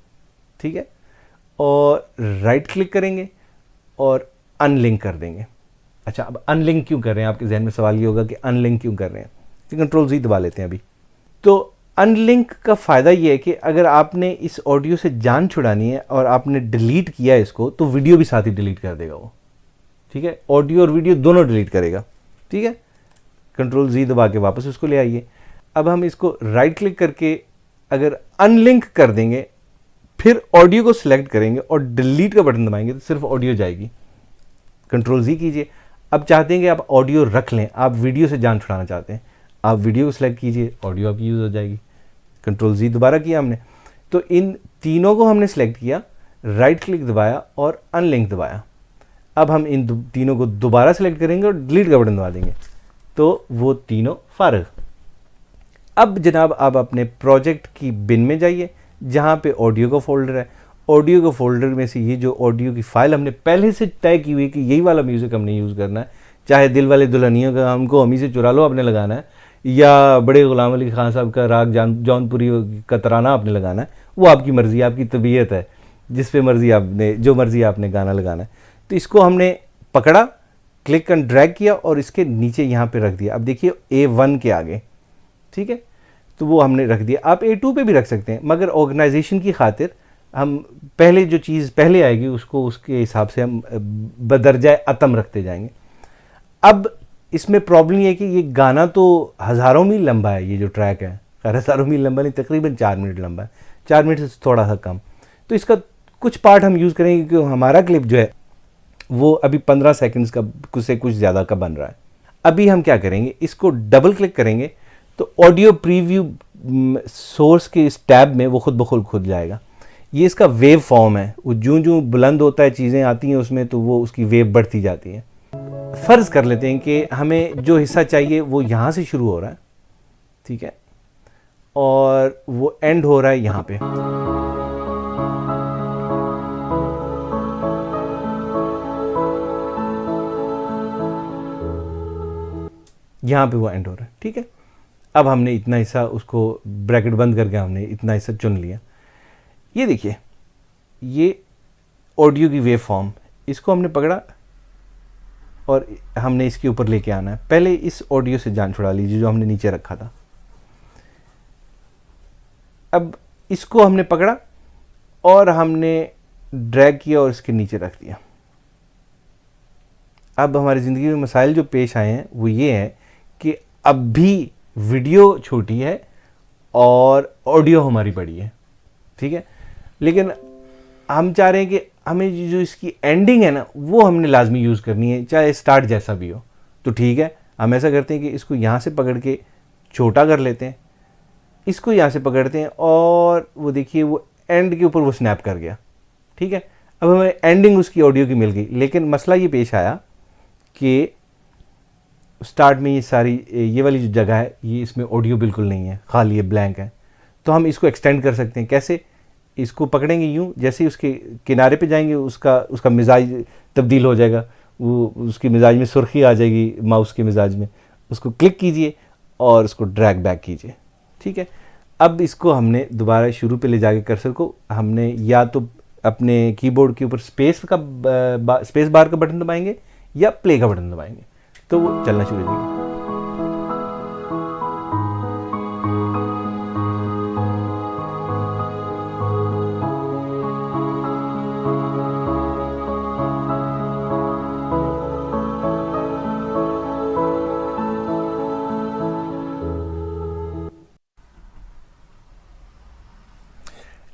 ठीक है, और राइट क्लिक करेंगे और अनलिंक कर देंगे। अच्छा, अब अनलिंक क्यों कर रहे हैं, आपके जहन में सवाल ये होगा कि अनलिंक क्यों कर रहे हैं। तो कंट्रोल-Z दबा लेते हैं अभी। तो अनलिंक का फ़ायदा ये है कि अगर आपने इस ऑडियो से जान छुड़ानी है और आपने डिलीट किया इसको तो वीडियो भी साथ ही डिलीट कर देगा वो। ठीक है, ऑडियो और वीडियो दोनों डिलीट करेगा। ठीक है, कंट्रोल-Z दबा के वापस उसको ले आइए। अब हम इसको राइट क्लिक करके अगर अनलिंक कर देंगे, फिर ऑडियो को सिलेक्ट करेंगे और डिलीट का बटन दबाएंगे तो सिर्फ ऑडियो जाएगी। कंट्रोल जी कीजिए। अब चाहते हैं कि आप ऑडियो रख लें, आप वीडियो से जान छुड़ाना चाहते हैं, आप वीडियो को सिलेक्ट कीजिए, ऑडियो आपकी यूज़ हो जाएगी। कंट्रोल जी दोबारा किया हमने, तो इन तीनों को हमने सेलेक्ट किया, राइट क्लिक दबाया और अनलिंक दबाया। अब हम इन तीनों को दोबारा सेलेक्ट करेंगे और डिलीट का बटन दबा देंगे तो वो तीनों फारग। अब जनाब आप अपने प्रोजेक्ट की बिन में जाइए जहाँ पे ऑडियो का फोल्डर है। ऑडियो के फोल्डर में से ये जो ऑडियो की फ़ाइल हमने पहले से तय की हुई कि यही वाला म्यूज़िक हमने यूज़ करना है, चाहे दिल वाले दुल्हनियों का हमको हमी से चुरा लो आपने लगाना है, या बड़े गुलाम अली खान साहब का राग जौनपुरी का तराना आपने लगाना है, वो आपकी मर्ज़ी, आपकी तबीयत है, जिस पे मर्ज़ी आपने जो मर्ज़ी आपने गाना लगाना है। तो इसको हमने पकड़ा, क्लिक एंड ड्रैग किया और इसके नीचे यहाँ पे रख दिया। अब देखिए A1 के आगे, ठीक है, तो वो हमने रख दिया। आप A2 पे भी रख सकते हैं, मगर ऑर्गेनाइजेशन की खातिर हम पहले जो चीज़ पहले आएगी उसको उसके हिसाब से हम बदरजा अतम रखते जाएंगे। अब इसमें प्रॉब्लम ये है कि ये गाना तो हज़ारों मील लंबा है, ये जो ट्रैक है हज़ारों मील लंबा नहीं, तकरीबन 4 मिनट लंबा है, 4 मिनट से थोड़ा सा कम। तो इसका कुछ पार्ट हम यूज़ करेंगे क्योंकि हमारा क्लिप जो है वो अभी 15 सेकंड्स का से कुछ ज़्यादा का बन रहा है। अभी हम क्या करेंगे, इसको डबल क्लिक करेंगे तो ऑडियो प्रीव्यू सोर्स के इस टैब में वो खुद ब खुद खुद जाएगा। ये इसका वेव फॉर्म है, वो जूं जूं बुलंद होता है चीज़ें आती हैं उसमें तो वो उसकी वेव बढ़ती जाती है। फ़र्ज़ कर लेते हैं कि हमें जो हिस्सा चाहिए वो यहाँ से शुरू हो रहा है, ठीक है, और वो एंड हो रहा है यहाँ पे। यहाँ पे वो एंड हो रहा है, ठीक है। अब हमने इतना हिस्सा उसको ब्रैकेट बंद करके हमने इतना हिस्सा चुन लिया। ये देखिए, ये ऑडियो की वेव फॉर्म, इसको हमने पकड़ा और हमने इसके ऊपर लेके आना है। पहले इस ऑडियो से जान छुड़ा लीजिए जो हमने नीचे रखा था। अब इसको हमने पकड़ा और हमने ड्रैग किया और इसके नीचे रख दिया। अब हमारी ज़िंदगी में मसाइल जो पेश आए हैं वो ये है कि अब भी वीडियो छोटी है और ऑडियो हमारी बड़ी है, ठीक है, लेकिन हम चाह रहे हैं कि हमें जो इसकी एंडिंग है ना वो हमने लाजमी यूज़ करनी है, चाहे स्टार्ट जैसा भी हो। तो ठीक है, हम ऐसा करते हैं कि इसको यहाँ से पकड़ के छोटा कर लेते हैं, इसको यहाँ से पकड़ते हैं और वो देखिए वो एंड के ऊपर वो स्नैप कर गया, ठीक है। अब हमें एंडिंग उसकी ऑडियो की मिल गई, लेकिन मसला ये पेश आया कि स्टार्ट में ये सारी ये वाली जो जगह है ये इसमें ऑडियो बिल्कुल नहीं है, खाली ये ब्लैंक है। तो हम इसको एक्सटेंड कर सकते हैं। कैसे? इसको पकड़ेंगे यूँ, जैसे ही उसके किनारे पे जाएंगे उसका मिजाज तब्दील हो जाएगा, वो उसकी मिजाज में सुर्खी आ जाएगी माउस के मिजाज में। उसको क्लिक कीजिए और उसको ड्रैग बैक कीजिए, ठीक है। अब इसको हमने दोबारा शुरू पे ले जाके कर्सर को हमने या तो अपने कीबोर्ड के ऊपर स्पेस बार का बटन दबाएंगे या प्ले का बटन दबाएंगे तो वो चलना शुरू हो जाएगी।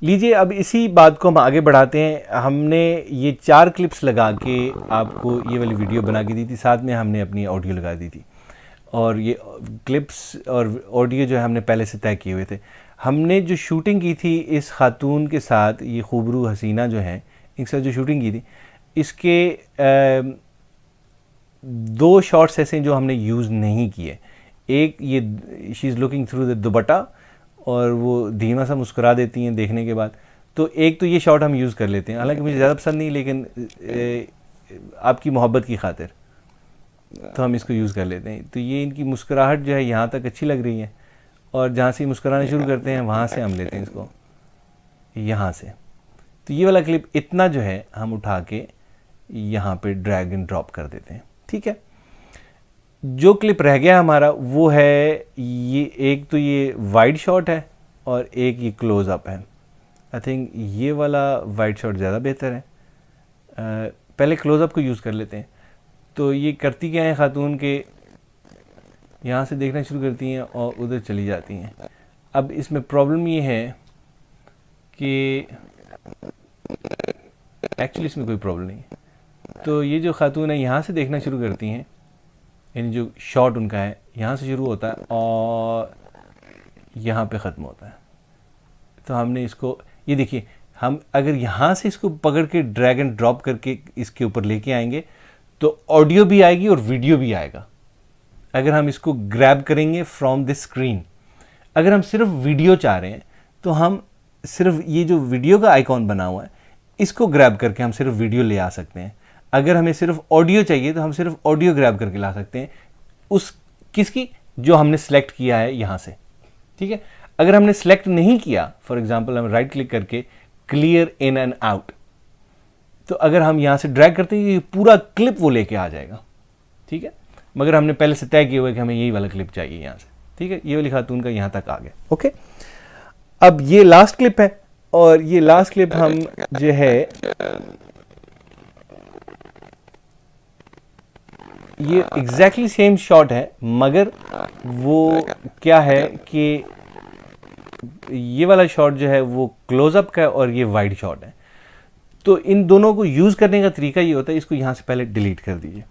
लीजिए, अब इसी बात को हम आगे बढ़ाते हैं। हमने ये 4 क्लिप्स लगा के आपको ये वाली वीडियो बना के दी थी, साथ में हमने अपनी ऑडियो लगा दी थी, और ये क्लिप्स और ऑडियो जो है हमने पहले से तय किए हुए थे। हमने जो शूटिंग की थी इस खातून के साथ, ये खूबरू हसीना जो है, इनके साथ जो शूटिंग की थी, इसके 2 शॉट्स ऐसे जो हमने यूज़ नहीं किए। एक ये she is looking through the दुपट्टा और वो धीमा सा मुस्कुरा देती हैं देखने के बाद, तो एक तो ये शॉट हम यूज़ कर लेते हैं। हालांकि मुझे ज़्यादा पसंद नहीं, लेकिन आपकी मोहब्बत की खातिर तो हम इसको यूज़ कर लेते हैं। तो ये इनकी मुस्कुराहट जो है यहाँ तक अच्छी लग रही है, और जहाँ से मुस्कुराना शुरू करते हैं वहाँ से हम लेते हैं इसको यहाँ से। तो ये वाला क्लिप इतना जो है हम उठा के यहाँ पे ड्रैग एंड ड्रॉप कर देते हैं, ठीक है। जो क्लिप रह गया हमारा वो है ये, एक तो ये वाइड शॉट है और एक ये क्लोज अप है। आई थिंक ये वाला वाइड शॉट ज़्यादा बेहतर है। पहले क्लोज अप को यूज़ कर लेते हैं। तो ये करती क्या है खातून के, यहाँ से देखना शुरू करती हैं और उधर चली जाती हैं। अब इसमें प्रॉब्लम ये है कि एक्चुअली इसमें कोई प्रॉब्लम नहीं है। तो ये जो खातून है यहाँ से देखना शुरू करती हैं, यानी जो शॉट उनका है यहाँ से शुरू होता है और यहाँ पे ख़त्म होता है। तो हमने इसको, ये देखिए, हम अगर यहाँ से इसको पकड़ के ड्रैग एंड ड्रॉप करके इसके ऊपर लेके आएंगे तो ऑडियो भी आएगी और वीडियो भी आएगा। अगर हम इसको ग्रैब करेंगे फ्रॉम दिस स्क्रीन, अगर हम सिर्फ वीडियो चाह रहे हैं तो हम सिर्फ ये जो वीडियो का आइकॉन बना हुआ है इसको ग्रैब करके हम सिर्फ वीडियो ले आ सकते हैं। अगर हमें सिर्फ ऑडियो चाहिए तो हम सिर्फ ऑडियो ग्रैब करके ला सकते हैं, उस किसकी, जो हमने सेलेक्ट किया है यहाँ से। ठीक है, अगर हमने सेलेक्ट नहीं किया, फॉर एग्जांपल हम राइट क्लिक करके क्लियर इन एंड आउट, तो अगर हम यहाँ से ड्रैग करते हैं ये पूरा क्लिप वो लेके आ जाएगा। ठीक है, मगर हमने पहले से तय किया हुआ है कि हमें यही वाला क्लिप चाहिए यहाँ से। ठीक है, ये वाली खातून का यहाँ तक आ गया। ओके, अब ये लास्ट क्लिप है और ये लास्ट क्लिप हम जो है ये एग्जैक्टली सेम शॉट है, मगर वो क्या है कि ये वाला शॉट जो है वो क्लोजअप का है और ये वाइड शॉट है। तो इन दोनों को यूज़ करने का तरीका ये होता है, इसको यहाँ से पहले डिलीट कर दीजिए।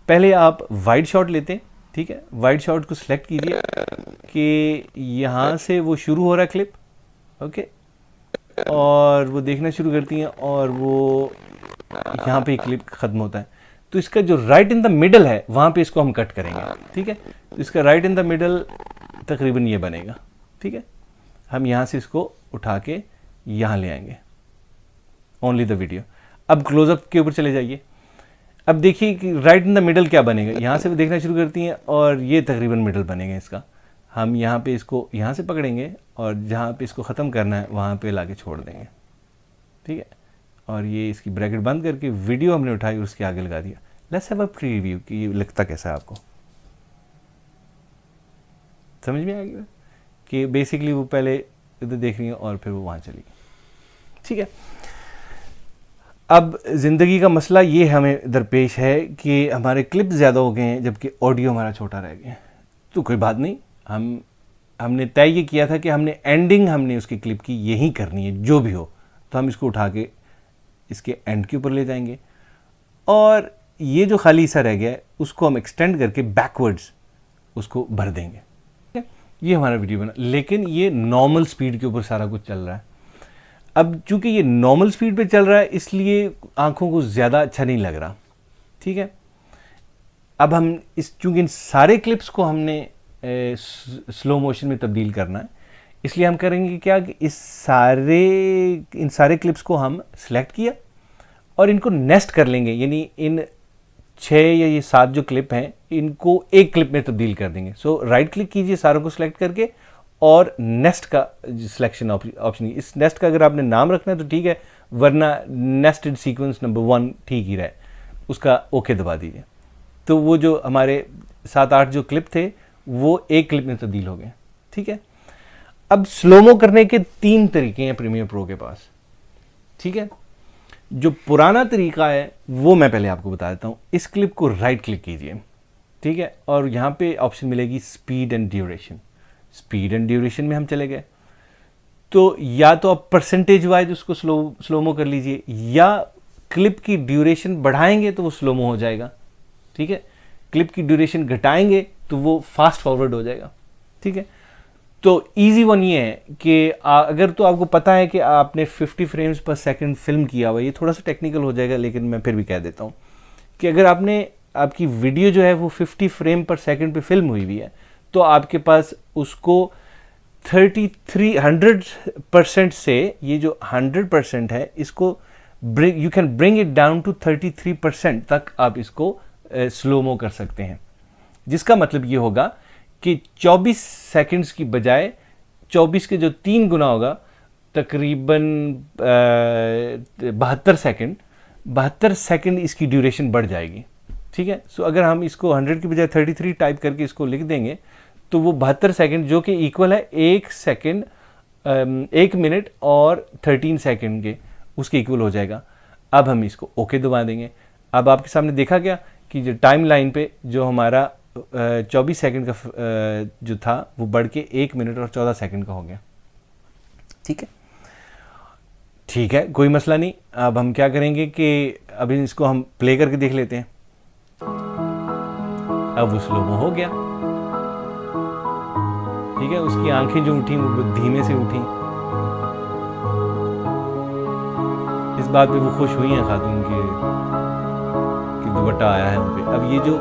पहले आप वाइड शॉट लेते हैं, ठीक है, वाइड शॉट को सिलेक्ट कीजिए कि यहाँ से वो शुरू हो रहा है क्लिप, ओके, और वो देखना शुरू करती हैं और वो यहाँ पे क्लिप ख़त्म होता है। तो इसका जो राइट इन द मिडल है वहाँ पे इसको हम कट करेंगे। ठीक है, तो इसका राइट इन द मिडल तकरीबन ये बनेगा। ठीक है, हम यहाँ से इसको उठा के यहाँ ले आएंगे, ओनली द वीडियो। अब क्लोजअप के ऊपर चले जाइए। अब देखिए कि राइट इन द मिडल क्या बनेगा, यहाँ से देखना शुरू करती हैं और ये तकरीबन मिडल बनेगा इसका। हम यहाँ पे इसको यहाँ से पकड़ेंगे और जहाँ पे इसको ख़त्म करना है वहाँ पे लाके छोड़ देंगे। ठीक है, और ये इसकी ब्रैकेट बंद करके वीडियो हमने उठाई और उसके आगे लगा दिया। लेट्स हैव अ प्रीव्यू कि ये लगता कैसा है आपको, समझ में आ गया कि बेसिकली वो पहले इधर देख रही है और फिर वो वहाँ चली गई। ठीक है, अब ज़िंदगी का मसला ये हमें दरपेश है कि हमारे क्लिप ज़्यादा हो गए हैं जबकि ऑडियो हमारा छोटा रह गया। तो कोई बात नहीं, हमने तय ये किया था कि हमने एंडिंग हमने उसकी क्लिप की यही करनी है, जो भी हो। तो हम इसको उठा के इसके एंड के ऊपर ले जाएंगे और ये जो खाली हिस्सा रह गया है उसको हम एक्सटेंड करके बैकवर्ड्स उसको भर देंगे। ठीक है, ये हमारा वीडियो बना, लेकिन ये नॉर्मल स्पीड के ऊपर सारा कुछ चल रहा है। अब चूंकि ये नॉर्मल स्पीड पे चल रहा है इसलिए आंखों को ज़्यादा अच्छा नहीं लग रहा। ठीक है, अब हम चूंकि इन सारे क्लिप्स को हमने स्लो मोशन में तब्दील करना है, इसलिए हम करेंगे क्या कि इन सारे क्लिप्स को हम सेलेक्ट किया और इनको नेस्ट कर लेंगे, यानी इन 6 या ये 7 जो क्लिप हैं इनको एक क्लिप में तब्दील कर देंगे। सो राइट क्लिक कीजिए सारों को सिलेक्ट करके और नेस्ट का सिलेक्शन ऑप्शन। इस नेस्ट का अगर आपने नाम रखना है तो ठीक है, वरना नेस्टेड सीक्वेंस नंबर 1 ठीक ही रहे, उसका ओके दबा दीजिए। तो वो जो हमारे 7-8 जो क्लिप थे वो एक क्लिप में तब्दील हो गए। ठीक है, अब स्लोमो करने के 3 तरीके हैं प्रीमियर प्रो के पास। ठीक है, जो पुराना तरीका है वो मैं पहले आपको बता देता हूँ। इस क्लिप को राइट क्लिक कीजिए, ठीक है, और यहाँ पे ऑप्शन मिलेगी speed and duration. Speed and duration में हम चले गए, तो या तो आप परसेंटेज वाइज उसको स्लोमो कर लीजिए या क्लिप की ड्यूरेशन बढ़ाएंगे तो वो स्लोमो हो जाएगा। ठीक है, क्लिप की ड्यूरेशन घटाएंगे तो वो फास्ट फॉरवर्ड हो जाएगा। ठीक है, तो इजी वन ये है कि अगर तो आपको पता है कि आपने 50 फ्रेम्स पर सेकंड फिल्म किया हुआ, ये थोड़ा सा टेक्निकल हो जाएगा लेकिन मैं फिर भी कह देता हूँ कि अगर आपकी वीडियो जो है वो 50 फ्रेम पर सेकंड पे फिल्म हुई हुई है तो आपके पास उसको 100% से ये जो 100% है इसको you can bring it down to 33% तक आप इसको स्लोमो कर सकते हैं, जिसका मतलब ये होगा कि 24 सेकंड्स की बजाय 24 के जो 3 गुना होगा तकरीबन 72 सेकंड इसकी ड्यूरेशन बढ़ जाएगी। ठीक है, सो अगर हम इसको 100 की बजाय 33 टाइप करके इसको लिख देंगे तो वो 72 सेकंड जो कि इक्वल है 1 मिनट और 13 सेकंड के, उसके इक्वल हो जाएगा। अब हम इसको ओके दबा देंगे। अब आपके सामने देखा गया कि जो टाइम लाइन पे जो हमारा 24 सेकंड का जो था वो बढ़ के 1 मिनट और 14 सेकंड का हो गया। ठीक है, कोई मसला नहीं। अब हम क्या करेंगे कि अभी इसको हम प्ले करके देख लेते हैं। अब वो स्लोमो हो गया। ठीक है, उसकी आंखें जो उठी वो धीमे से उठी। इस बात पे वो खुश हुई हैं खातून कि दुपट्टा आया है उन पे। अब ये जो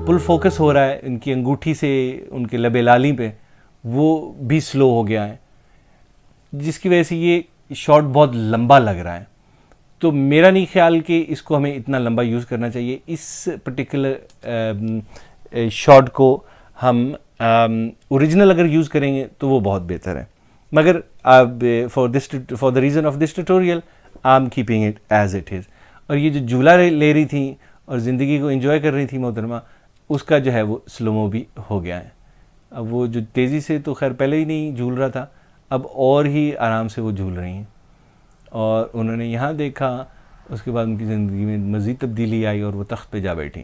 पुल फोकस हो रहा है इनकी अंगूठी से उनके लबे लाली पे, वो भी स्लो हो गया है, जिसकी वजह से ये शॉट बहुत लंबा लग रहा है। तो मेरा नहीं ख्याल कि इसको हमें इतना लंबा यूज़ करना चाहिए। इस पर्टिकुलर शॉट को हम ओरिजिनल अगर यूज़ करेंगे तो वो बहुत बेहतर है। मगर for the reason of this tutorial I am keeping it as it is. और ये जो झूला ले रही थी और ज़िंदगी को एंजॉय कर रही थी मोहतरमा, उसका जो है वो स्लोमो भी हो गया है। अब वो जो तेज़ी से तो खैर पहले ही नहीं झूल रहा था, अब और ही आराम से वो झूल रही हैं। और उन्होंने यहाँ देखा, उसके बाद उनकी ज़िंदगी में मज़ीद तब्दीली आई और वो तख्त पे जा बैठी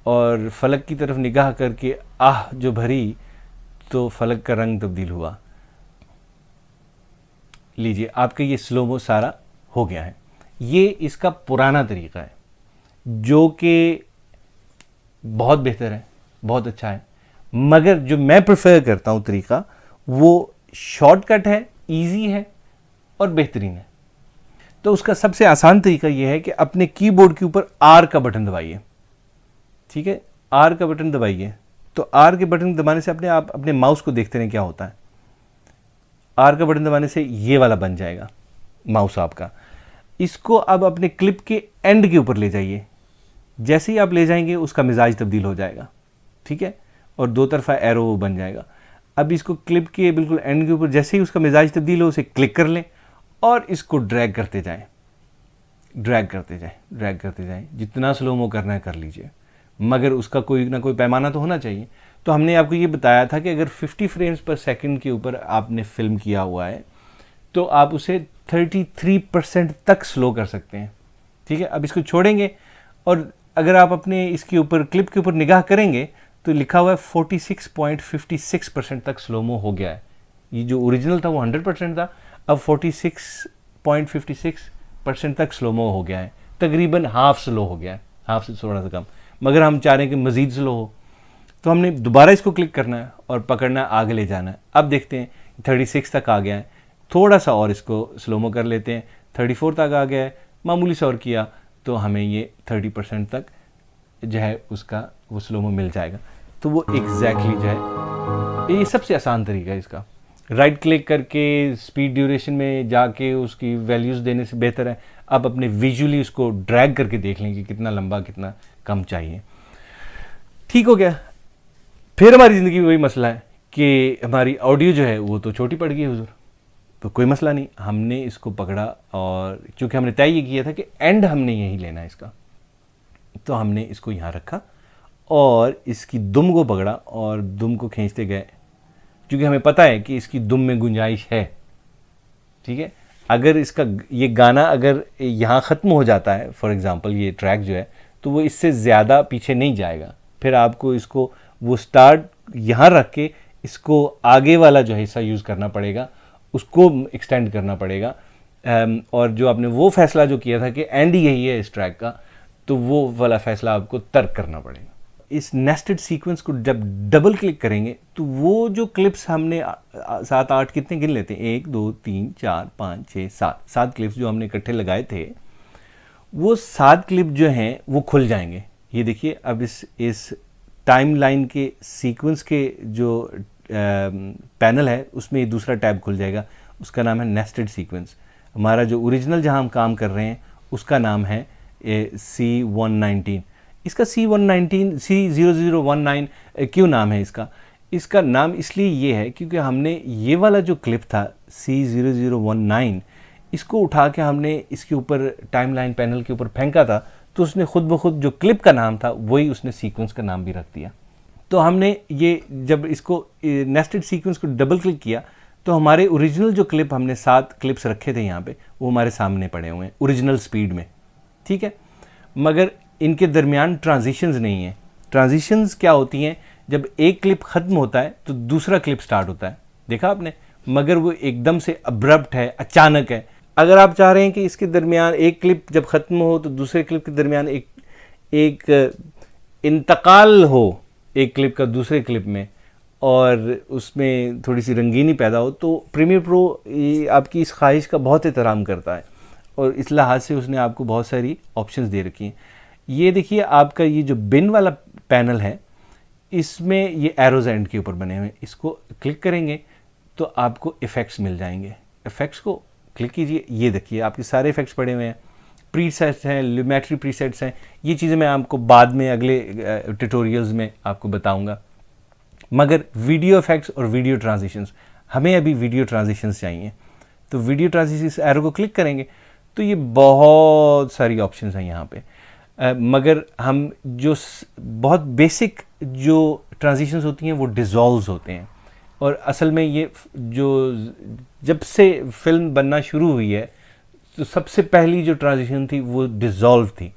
और फ़लक की तरफ निगाह करके आह जो भरी तो फ़लक का रंग तब्दील हुआ। लीजिए, आपका ये स्लोमो सारा हो गया है। ये इसका पुराना तरीक़ा है जो कि बहुत बेहतर है, बहुत अच्छा है। मगर जो मैं प्रेफर करता हूँ तरीक़ा, वो शॉर्टकट है, इजी है और बेहतरीन है। तो उसका सबसे आसान तरीका यह है कि अपने कीबोर्ड के ऊपर आर का बटन दबाइए। ठीक है, आर का बटन दबाइए। तो आर के बटन दबाने से आप अपने माउस को देखते रहें क्या होता है। आर का बटन दबाने से ये वाला बन जाएगा माउस आपका। इसको अब अपने क्लिप के एंड के ऊपर ले जाइए। जैसे ही आप ले जाएंगे उसका मिजाज तब्दील हो जाएगा। ठीक है, और दो तरफा एरो बन जाएगा। अब इसको क्लिप के बिल्कुल एंड के ऊपर जैसे ही उसका मिजाज तब्दील हो उसे क्लिक कर लें और इसको ड्रैग करते जाएं, ड्रैग करते जाएं, ड्रैग करते जाएं। जितना स्लोमो करना है कर लीजिए, मगर उसका कोई ना कोई पैमाना तो होना चाहिए। तो हमने आपको ये बताया था कि अगर 50 फ्रेम्स पर सेकंड के ऊपर आपने फिल्म किया हुआ है तो आप उसे 33% तक स्लो कर सकते हैं। ठीक है, अब इसको छोड़ेंगे और अगर आप अपने इसके ऊपर क्लिप के ऊपर निगाह करेंगे तो लिखा हुआ है 46.56% तक स्लोमो हो गया है। ये जो ओरिजिनल था वो 100% था, अब 46.56% तक स्लोमो हो गया है। तकरीबन हाफ स्लो हो गया है, हाफ से थोड़ा सा कम। मगर हम चाह रहे हैं कि मज़ीद स्लो हो, तो हमने दोबारा इसको क्लिक करना है और पकड़ना है, आगे ले जाना है। अब देखते हैं 36 तक आ गया है, थोड़ा सा और इसको स्लोमो कर लेते हैं। 34 तक आ गया है, मामूली सा और किया तो हमें ये 30% तक जो है उसका वो स्लोमो मिल जाएगा। तो वो एग्जैक्टली जो है, ये सबसे आसान तरीका है इसका। राइट क्लिक करके स्पीड ड्यूरेशन में जाके उसकी वैल्यूज़ देने से बेहतर है आप अपने विजुअली उसको ड्रैग करके देख लें कि कितना लंबा कितना कम चाहिए। ठीक हो गया। फिर हमारी ज़िंदगी में वही मसला है कि हमारी ऑडियो जो है वो तो छोटी पड़ गई हुजूर। तो कोई मसला नहीं, हमने इसको पकड़ा और चूँकि हमने तय ये किया था कि एंड हमने यही लेना है इसका, तो हमने इसको यहाँ रखा और इसकी दुम को पकड़ा और दुम को खींचते गए, क्योंकि हमें पता है कि इसकी दुम में गुंजाइश है। ठीक है, अगर इसका ये गाना अगर यहाँ ख़त्म हो जाता है, फॉर एग्ज़ाम्पल ये ट्रैक जो है, तो वो इससे ज़्यादा पीछे नहीं जाएगा। फिर आपको इसको वो स्टार्ट यहाँ रख के इसको आगे वाला जो हिस्सा यूज़ करना पड़ेगा, उसको एक्सटेंड करना पड़ेगा। और जो आपने वो फ़ैसला जो किया था कि एंड यही है इस ट्रैक का, तो वो वाला फ़ैसला आपको तर्क करना पड़ेगा। इस नेस्टेड सीक्वेंस को जब डबल क्लिक करेंगे तो वो जो क्लिप्स हमने 7-8 कितने गिन लेते हैं, 1 2 3 4 5 6 7 क्लिप्स जो हमने इकट्ठे लगाए थे, वो 7 क्लिप जो हैं वो खुल जाएंगे। ये देखिए, अब इस टाइम लाइन के सीक्वेंस के जो पैनल है उसमें दूसरा टैब खुल जाएगा, उसका नाम है नेस्टेड सीक्वेंस। हमारा जो ओरिजिनल जहां हम काम कर रहे हैं उसका नाम है C119। इसका C0019 क्यों नाम है इसका? इसका नाम इसलिए ये है क्योंकि हमने ये वाला जो क्लिप था C0019, इसको उठा के हमने इसके ऊपर टाइमलाइन पैनल के ऊपर फेंका था, तो उसने खुद ब खुद जो क्लिप का नाम था वही उसने सीक्वेंस का नाम भी रख दिया। तो हमने ये जब इसको नेस्टेड सीक्वेंस को डबल क्लिक किया तो हमारे ओरिजिनल जो क्लिप हमने 7 क्लिप्स रखे थे यहाँ पे, वो हमारे सामने पड़े हुए हैं ओरिजिनल स्पीड में। ठीक है, मगर इनके दरमियान ट्रांजिशंस नहीं है। ट्रांजिशंस क्या होती हैं, जब एक क्लिप ख़त्म होता है तो दूसरा क्लिप स्टार्ट होता है, देखा आपने, मगर वो एकदम से अब्रप्ट है, अचानक है। अगर आप चाह रहे हैं कि इसके दरमियान एक क्लिप जब ख़त्म हो तो दूसरे क्लिप के दरमियान एक इंतकाल हो एक क्लिप का दूसरे क्लिप में, और उसमें थोड़ी सी रंगीनी पैदा हो, तो प्रीमियर प्रो आपकी इस ख्वाहिश का बहुत एहतराम करता है और इस लिहाज से उसने आपको बहुत सारी ऑप्शंस दे रखी हैं। ये देखिए आपका ये जो बिन वाला पैनल है, इसमें ये एरोज एंड के ऊपर बने हुए हैं। इसको क्लिक करेंगे तो आपको इफ़ेक्ट्स मिल जाएंगे। इफ़ेक्ट्स को क्लिक कीजिए, ये देखिए आपके सारे इफ़ेक्ट्स पड़े हुए हैं, प्रीसेट्स हैं, लिमेट्री प्रीसेट्स हैं। ये चीज़ें मैं आपको बाद में अगले ट्यूटोरियल्स में आपको बताऊंगा। मगर वीडियो इफ़ेक्ट्स और वीडियो ट्रांजिशंस, हमें अभी वीडियो ट्रांजिशंस चाहिए, तो वीडियो ट्रांजिशंस एरो को क्लिक करेंगे तो ये बहुत सारी ऑप्शंस हैं यहाँ पे। मगर हम जो बहुत बेसिक जो ट्रांजिशंस होती हैं वो डिज़ोल्व्स होते हैं, और असल में ये जो जब से फिल्म बनना शुरू हुई है तो सबसे पहली जो ट्रांजिशन थी वो डिज़ोल्व थी।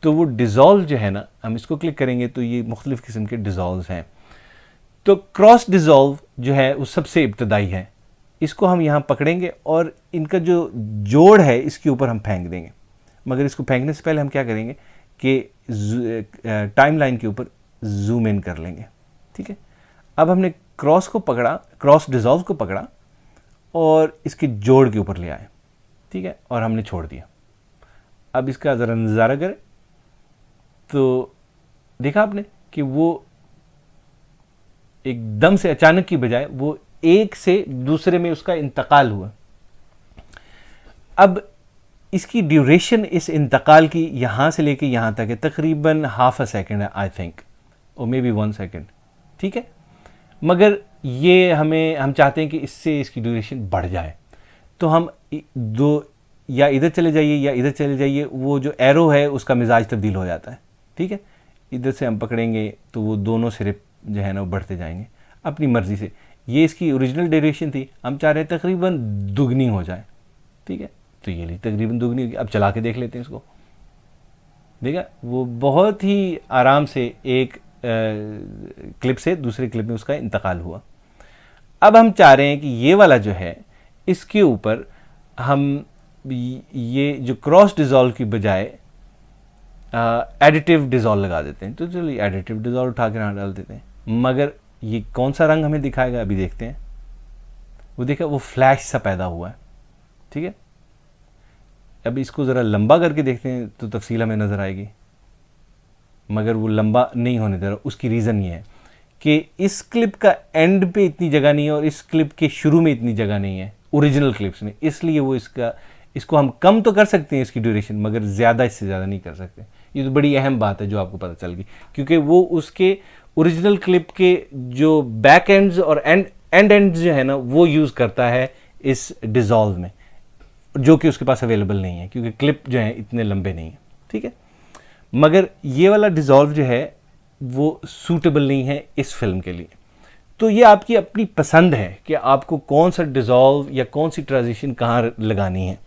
तो वो डिज़ोल्व जो है ना, हम इसको क्लिक करेंगे तो ये मुख्तलिफ़ किस्म के डिज़ोल्व्स हैं। तो क्रॉस डिज़ोल्व जो है वो सबसे इब्तदाई है, इसको हम यहाँ पकड़ेंगे और इनका जो जोड़ है इसके ऊपर हम फेंक देंगे। मगर इसको फेंकने से पहले हम क्या करेंगे कि टाइम लाइन के ऊपर जूम इन कर लेंगे, ठीक है। अब हमने क्रॉस को पकड़ा, क्रॉस डिज़ोल्व को पकड़ा और इसके जोड़ के ऊपर ले आए, ठीक है, और हमने छोड़ दिया। अब इसका ज़रा नज़ारा करें तो देखा आपने कि वो एकदम से अचानक की बजाय वो एक से दूसरे में उसका इंतकाल हुआ। अब इसकी ड्यूरेशन इस इंतकाल की यहाँ से लेके यहाँ तक है तकरीबन हाफ अ सेकेंड है, आई थिंक, और मे बी 1 सेकेंड, ठीक है। मगर ये हम चाहते हैं कि इससे इसकी ड्यूरेशन बढ़ जाए, तो हम दो या इधर चले जाइए या इधर चले जाइए, वो जो एरो है उसका मिजाज तब्दील हो जाता है, ठीक है। इधर से हम पकड़ेंगे तो वो दोनों सिरे जो है ना वो बढ़ते जाएंगे अपनी मर्ज़ी से। ये इसकी ओरिजिनल ड्यूरेशन थी, हम चाह रहे हैं तकरीबन दुगनी हो जाए, ठीक है। तो ये ली तकरीबन दुगनी होगी। अब चला के देख लेते हैं इसको, देखा वो बहुत ही आराम से एक क्लिप से दूसरे क्लिप में उसका इंतकाल हुआ। अब हम चाह रहे हैं कि ये वाला जो है इसके ऊपर हम ये जो क्रॉस डिज़ोल्व की बजाय एडिटिव डिज़ोल्व लगा देते हैं। तो चलिए एडिटिव डिज़ोल्व उठा के यहाँ डाल देते हैं। मगर ये कौन सा रंग हमें दिखाएगा अभी देखते हैं। वो देखा वो फ्लैश सा पैदा हुआ है, ठीक है। अब इसको ज़रा लंबा करके देखते हैं तो तफसील हमें नज़र आएगी, मगर वो लंबा नहीं होने दे रहा। उसकी रीज़न ये है कि इस क्लिप का एंड पे इतनी जगह नहीं है और इस क्लिप के शुरू में इतनी जगह नहीं है ओरिजिनल क्लिप्स में, इसलिए वो इसको हम कम तो कर सकते हैं इसकी ड्यूरेशन, मगर ज़्यादा इससे ज़्यादा नहीं कर सकते। ये तो बड़ी अहम बात है जो आपको पता चल गई, क्योंकि वो उसके ओरिजिनल क्लिप के जो बैक एंड्स और एंड्स जो है ना वो यूज़ करता है इस डिज़ोल्व में, जो कि उसके पास अवेलेबल नहीं है क्योंकि क्लिप जो है इतने लंबे नहीं है, ठीक है। मगर ये वाला डिज़ोल्व जो है वो सूटेबल नहीं है इस फिल्म के लिए। तो ये आपकी अपनी पसंद है कि आपको कौन सा डिज़ोल्व या कौन सी ट्रांजिशन कहाँ लगानी है।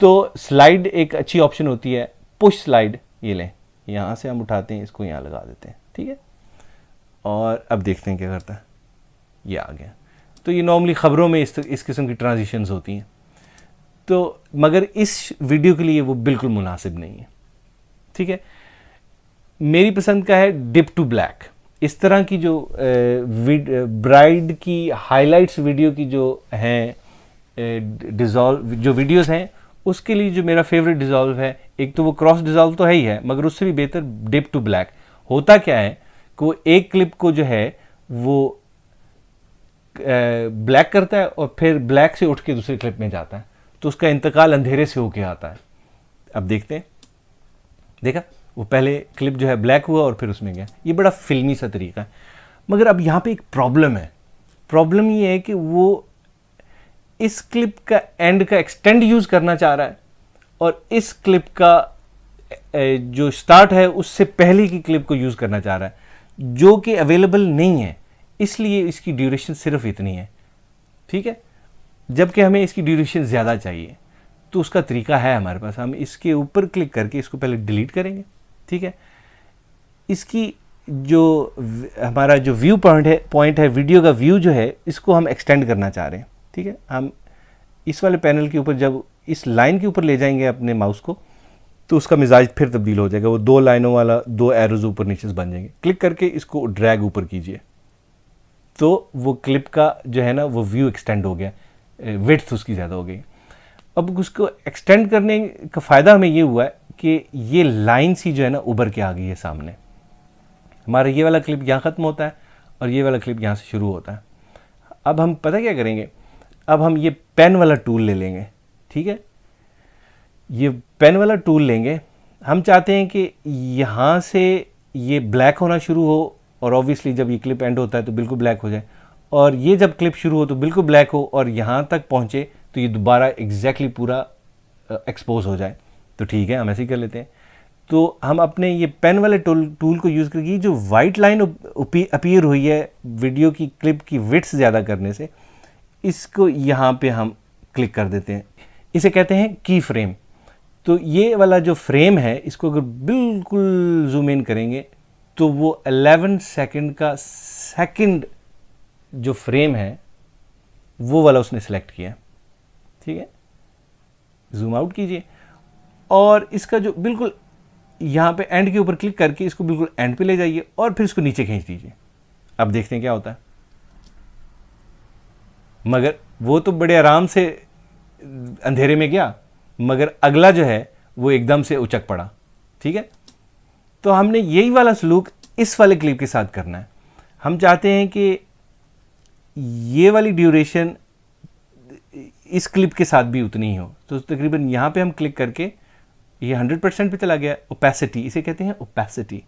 तो स्लाइड एक अच्छी ऑप्शन होती है, पुश स्लाइड, ये लें, यहाँ से हम उठाते हैं, इसको यहाँ लगा देते हैं, ठीक है। और अब देखते हैं क्या करता है, ये आ गया। तो ये नॉर्मली ख़बरों में इस किस्म की ट्रांजिशंस होती हैं, तो मगर इस वीडियो के लिए वो बिल्कुल मुनासिब नहीं है, ठीक है। मेरी पसंद का है डिप टू ब्लैक। इस तरह की जो ब्राइड की हाइलाइट्स वीडियो की जो हैं डिज़ोल्व जो वीडियोस हैं, उसके लिए जो मेरा फेवरेट डिज़ोल्व है, एक तो वो क्रॉस डिज़ोल्व तो है ही है, मगर उससे भी बेहतर डिप टू ब्लैक। होता क्या है कि वो एक क्लिप को जो है वो ब्लैक करता है और फिर ब्लैक से उठ के दूसरे क्लिप में जाता है, तो उसका इंतकाल अंधेरे से होके आता है। अब देखते हैं, देखा वो पहले क्लिप जो है ब्लैक हुआ और फिर उसमें गया। ये बड़ा फिल्मी सा तरीका है। मगर अब यहाँ पे एक प्रॉब्लम है। प्रॉब्लम ये है कि वो इस क्लिप का एंड का एक्सटेंड यूज़ करना चाह रहा है और इस क्लिप का जो स्टार्ट है उससे पहले की क्लिप को यूज़ करना चाह रहा है, जो कि अवेलेबल नहीं है। इसलिए इसकी ड्यूरेशन सिर्फ इतनी है, ठीक है, जबकि हमें इसकी ड्यूरेशन ज़्यादा चाहिए। तो उसका तरीका है हमारे पास। हम इसके ऊपर क्लिक करके इसको पहले डिलीट करेंगे, ठीक है। इसकी जो हमारा जो व्यू पॉइंट है वीडियो का व्यू जो है, इसको हम एक्सटेंड करना चाह रहे हैं, ठीक है। हम इस वाले पैनल के ऊपर जब इस लाइन के ऊपर ले जाएंगे अपने माउस को, तो उसका मिजाज फिर तब्दील हो जाएगा। वो 2 लाइनों वाला 2 एरोज ऊपर नीचे से बन जाएंगे। क्लिक करके इसको ड्रैग ऊपर कीजिए, तो वो क्लिप का जो है ना वो व्यू एक्सटेंड हो गया, विड्थ उसकी ज़्यादा हो गई। अब उसको एक्सटेंड करने का फ़ायदा हमें ये हुआ है कि ये लाइन सी जो है ना उभर के आ गई है सामने। हमारा ये वाला क्लिप यहाँ ख़त्म होता है और ये वाला क्लिप यहाँ से शुरू होता है। अब हम पता क्या करेंगे, अब हम ये पेन वाला टूल ले लेंगे, ठीक है। ये पेन वाला टूल लेंगे, हम चाहते हैं कि यहाँ से ये ब्लैक होना शुरू हो, और ऑब्वियसली जब ये क्लिप एंड होता है तो बिल्कुल ब्लैक हो जाए, और ये जब क्लिप शुरू हो तो बिल्कुल ब्लैक हो, और यहाँ तक पहुँचे तो ये दोबारा एग्जैक्टली पूरा एक्सपोज हो जाए। तो ठीक है, हम ऐसे ही कर लेते हैं। तो हम अपने ये पेन वाले टूल को यूज़ करके जो वाइट लाइन अपीयर हुई है वीडियो की क्लिप की विड्थ ज़्यादा करने से, इसको यहाँ पे हम क्लिक कर देते हैं। इसे कहते हैं की फ्रेम। तो ये वाला जो फ्रेम है, इसको अगर बिल्कुल जूम इन करेंगे तो वो 11 सेकंड का सेकंड जो फ्रेम है वो वाला उसने सेलेक्ट किया, ठीक है। जूम आउट कीजिए और इसका जो बिल्कुल यहाँ पे एंड के ऊपर क्लिक करके इसको बिल्कुल एंड पे ले जाइए और फिर इसको नीचे खींच दीजिए। अब देखते हैं क्या होता है। मगर वो तो बड़े आराम से अंधेरे में गया, मगर अगला जो है वो एकदम से उचक पड़ा, ठीक है। तो हमने यही वाला सलूक इस वाले क्लिप के साथ करना है। हम चाहते हैं कि ये वाली ड्यूरेशन इस क्लिप के साथ भी उतनी ही हो। तो तकरीबन यहाँ पे हम क्लिक करके ये 100% पे चला गया। ओपेसिटी, इसे कहते हैं ओपेसिटी,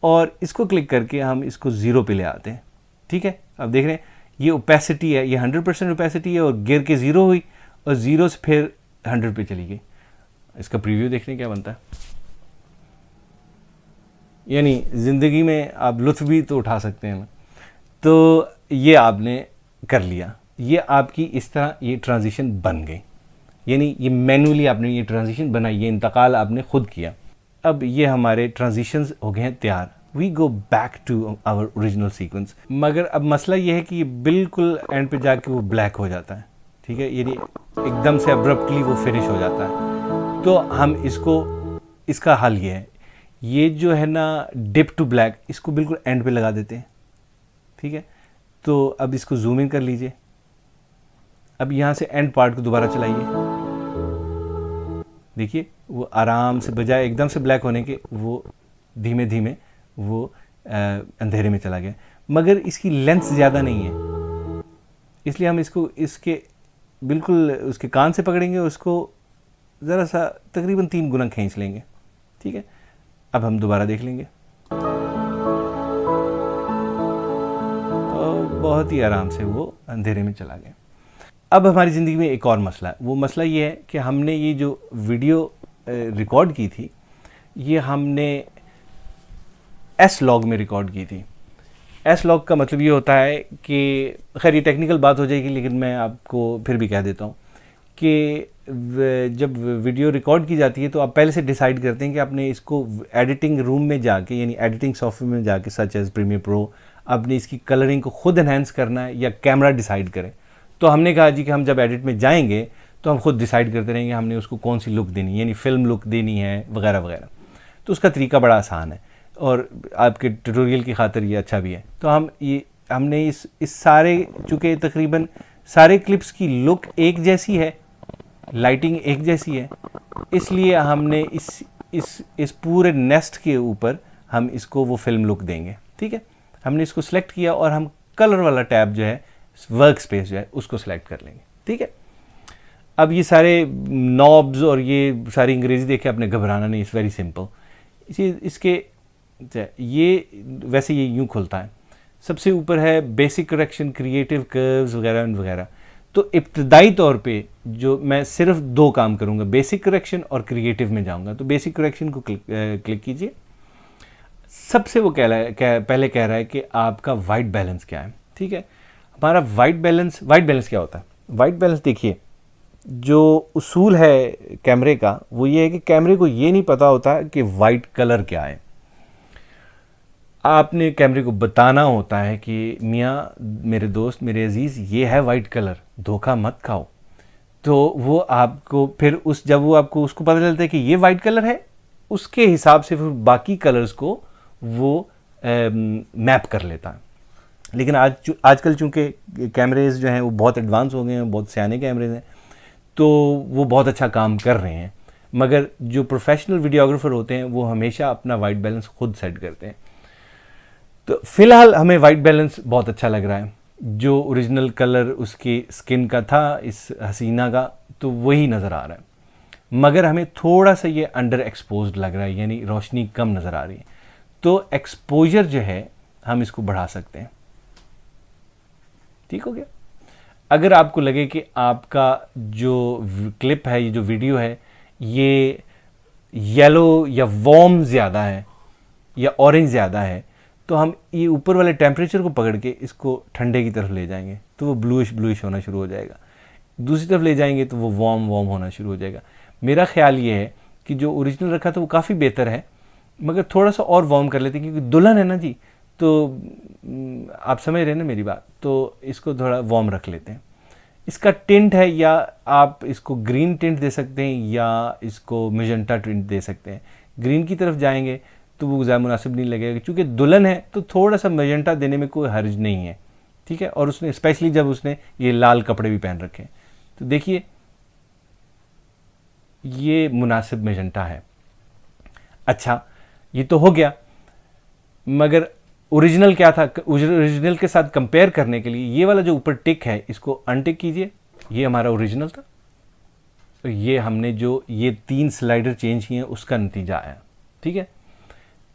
और इसको क्लिक करके हम इसको 0 पे ले आते हैं, ठीक है। अब देख रहे हैं ये ओपेसिटी है, ये 100% ओपेसिटी है, और गिर के 0 हुई और 0 से फिर 100 पे चली गई। इसका प्रीव्यू देखने क्या बनता है। यानी ज़िंदगी में आप लुत्फ़ भी तो उठा सकते हैं ना। तो ये आपने कर लिया, ये आपकी इस तरह ये ट्रांजिशन बन गई। यानी ये मैनुअली आपने ये ट्रांजिशन बनाई, ये इंतकाल आपने खुद किया। अब ये हमारे ट्रांजिशंस हो गए हैं तैयार। We go back to our original sequence. मगर अब मसला ये है कि ये बिल्कुल एंड पे जाके वो ब्लैक हो जाता है, ठीक है। यानी एकदम से अब्रप्टली वो फिनिश हो जाता है। तो हम इसका हल ये है, ये जो है ना डिप टू ब्लैक, इसको बिल्कुल एंड पे लगा देते हैं, ठीक है। तो अब इसको जूम इन कर लीजिए। अब यहाँ से एंड पार्ट को दोबारा चलाइए, देखिए वो आराम से, बजाय एकदम से ब्लैक होने के, वो धीमे धीमे वो अंधेरे में चला गया। मगर इसकी लेंथ ज़्यादा नहीं है, इसलिए हम इसको इसके बिल्कुल उसके कान से पकड़ेंगे, उसको ज़रा सा तकरीबन 3 गुना खींच लेंगे, ठीक है। अब हम दोबारा देख लेंगे तो बहुत ही आराम से वो अंधेरे में चला गया। अब हमारी ज़िंदगी में एक और मसला है। वो मसला ये है कि हमने ये जो वीडियो रिकॉर्ड की थी, ये हमने S-Log में रिकॉर्ड की थी। S-Log का मतलब ये होता है कि, खैर ये टेक्निकल बात हो जाएगी, लेकिन मैं आपको फिर भी कह देता हूँ कि जब वीडियो रिकॉर्ड की जाती है तो आप पहले से डिसाइड करते हैं कि आपने इसको एडिटिंग रूम में जाके, यानी एडिटिंग सॉफ्टवेयर में जाके, सच एज़ प्रीमियर प्रो, आपने इसकी कलरिंग को खुद एनहेंस करना है या कैमरा डिसाइड करें। तो हमने कहा जी कि हम जब एडिट में जाएंगे तो हम खुद डिसाइड करते रहेंगे हमने उसको कौन सी लुक देनी है, यानी फिल्म लुक देनी है वगैरह वगैरह। तो उसका तरीका बड़ा आसान है और आपके ट्यूटोरियल की खातिर ये अच्छा भी है। तो हमने इस सारे, चूँकि तकरीबन सारे क्लिप्स की लुक एक जैसी है, लाइटिंग एक जैसी है, इसलिए हमने इस पूरे नेस्ट के ऊपर हम इसको वो फिल्म लुक देंगे, ठीक है। हमने इसको सेलेक्ट किया और हम कलर वाला टैब जो है, वर्क स्पेस जो है, उसको सेलेक्ट कर लेंगे, ठीक है। अब ये सारे नॉब्स और ये सारी अंग्रेज़ी देखे आपने घबराना नहीं, इट्स वेरी सिंपल। इसके ये वैसे ये यूँ खुलता है। सबसे ऊपर है बेसिक करेक्शन, क्रिएटिव कर्व्स वगैरह वगैरह। तो इब्तदाई तौर पे जो मैं सिर्फ 2 काम करूँगा, बेसिक करेक्शन और क्रिएटिव में जाऊँगा। तो बेसिक करेक्शन को क्लिक कीजिए। सबसे वो पहले कह रहा है कि आपका वाइट बैलेंस क्या है, ठीक है। हमारा वाइट बैलेंस क्या होता है। वाइट बैलेंस देखिए, जो उसूल है कैमरे का वो ये है कि कैमरे को ये नहीं पता होता कि वाइट कलर क्या है। आपने कैमरे को बताना होता है कि मियाँ, मेरे दोस्त, मेरे अजीज़, ये है वाइट कलर, धोखा मत खाओ। तो वो आपको फिर जब वो आपको उसको पता चलता है कि ये वाइट कलर है, उसके हिसाब से फिर बाकी कलर्स को वो मैप कर लेता है। लेकिन आजकल चूँकि कैमरेज जो हैं वो बहुत एडवांस हो गए हैं, बहुत सियाने कैमरेज हैं, तो वो बहुत अच्छा काम कर रहे हैं। मगर जो प्रोफेशनल वीडियोग्राफर होते हैं वो हमेशा अपना वाइट बैलेंस खुद सेट करते हैं। तो फिलहाल हमें वाइट बैलेंस बहुत अच्छा लग रहा है। जो ओरिजिनल कलर उसकी स्किन का था इस हसीना का, तो वही नज़र आ रहा है। मगर हमें थोड़ा सा ये अंडर एक्सपोज्ड लग रहा है, यानी रोशनी कम नज़र आ रही है। तो एक्सपोजर जो है हम इसको बढ़ा सकते हैं। ठीक हो गया। अगर आपको लगे कि आपका जो क्लिप है, ये जो वीडियो है, ये येलो या वार्म ज़्यादा है या ऑरेंज ज़्यादा है, तो हम ये ऊपर वाले टेम्परेचर को पकड़ के इसको ठंडे की तरफ ले जाएंगे तो वो ब्लूइश होना शुरू हो जाएगा। दूसरी तरफ ले जाएंगे तो वो वार्म होना शुरू हो जाएगा। मेरा ख्याल ये है कि जो ओरिजिनल रखा था वो काफ़ी बेहतर है, मगर थोड़ा सा और वार्म कर लेते हैं, क्योंकि दुल्हन है ना जी, तो आप समझ रहे हैं ना मेरी बात। तो इसको थोड़ा वार्म रख लेते हैं। इसका टिंट है, या आप इसको ग्रीन टिंट दे सकते हैं या इसको मेजेंटा टिंट दे सकते हैं। ग्रीन की तरफ जाएंगे तो वो ज़्यादा मुनासिब नहीं लगेगा, क्योंकि दुल्हन है तो थोड़ा सा मेजेंटा देने में कोई हर्ज नहीं है। ठीक है। और उसने स्पेशली जब उसने ये लाल कपड़े भी पहन रखे हैं, तो देखिए ये मुनासिब मेजेंटा है। अच्छा, ये तो हो गया, मगर ओरिजिनल क्या था? ओरिजिनल के साथ कंपेयर करने के लिए ये वाला जो ऊपर टिक है इसको अनटिक कीजिए। ये हमारा ओरिजिनल था, तो ये हमने जो ये 3 स्लाइडर चेंज किए हैं उसका नतीजा आया। ठीक है।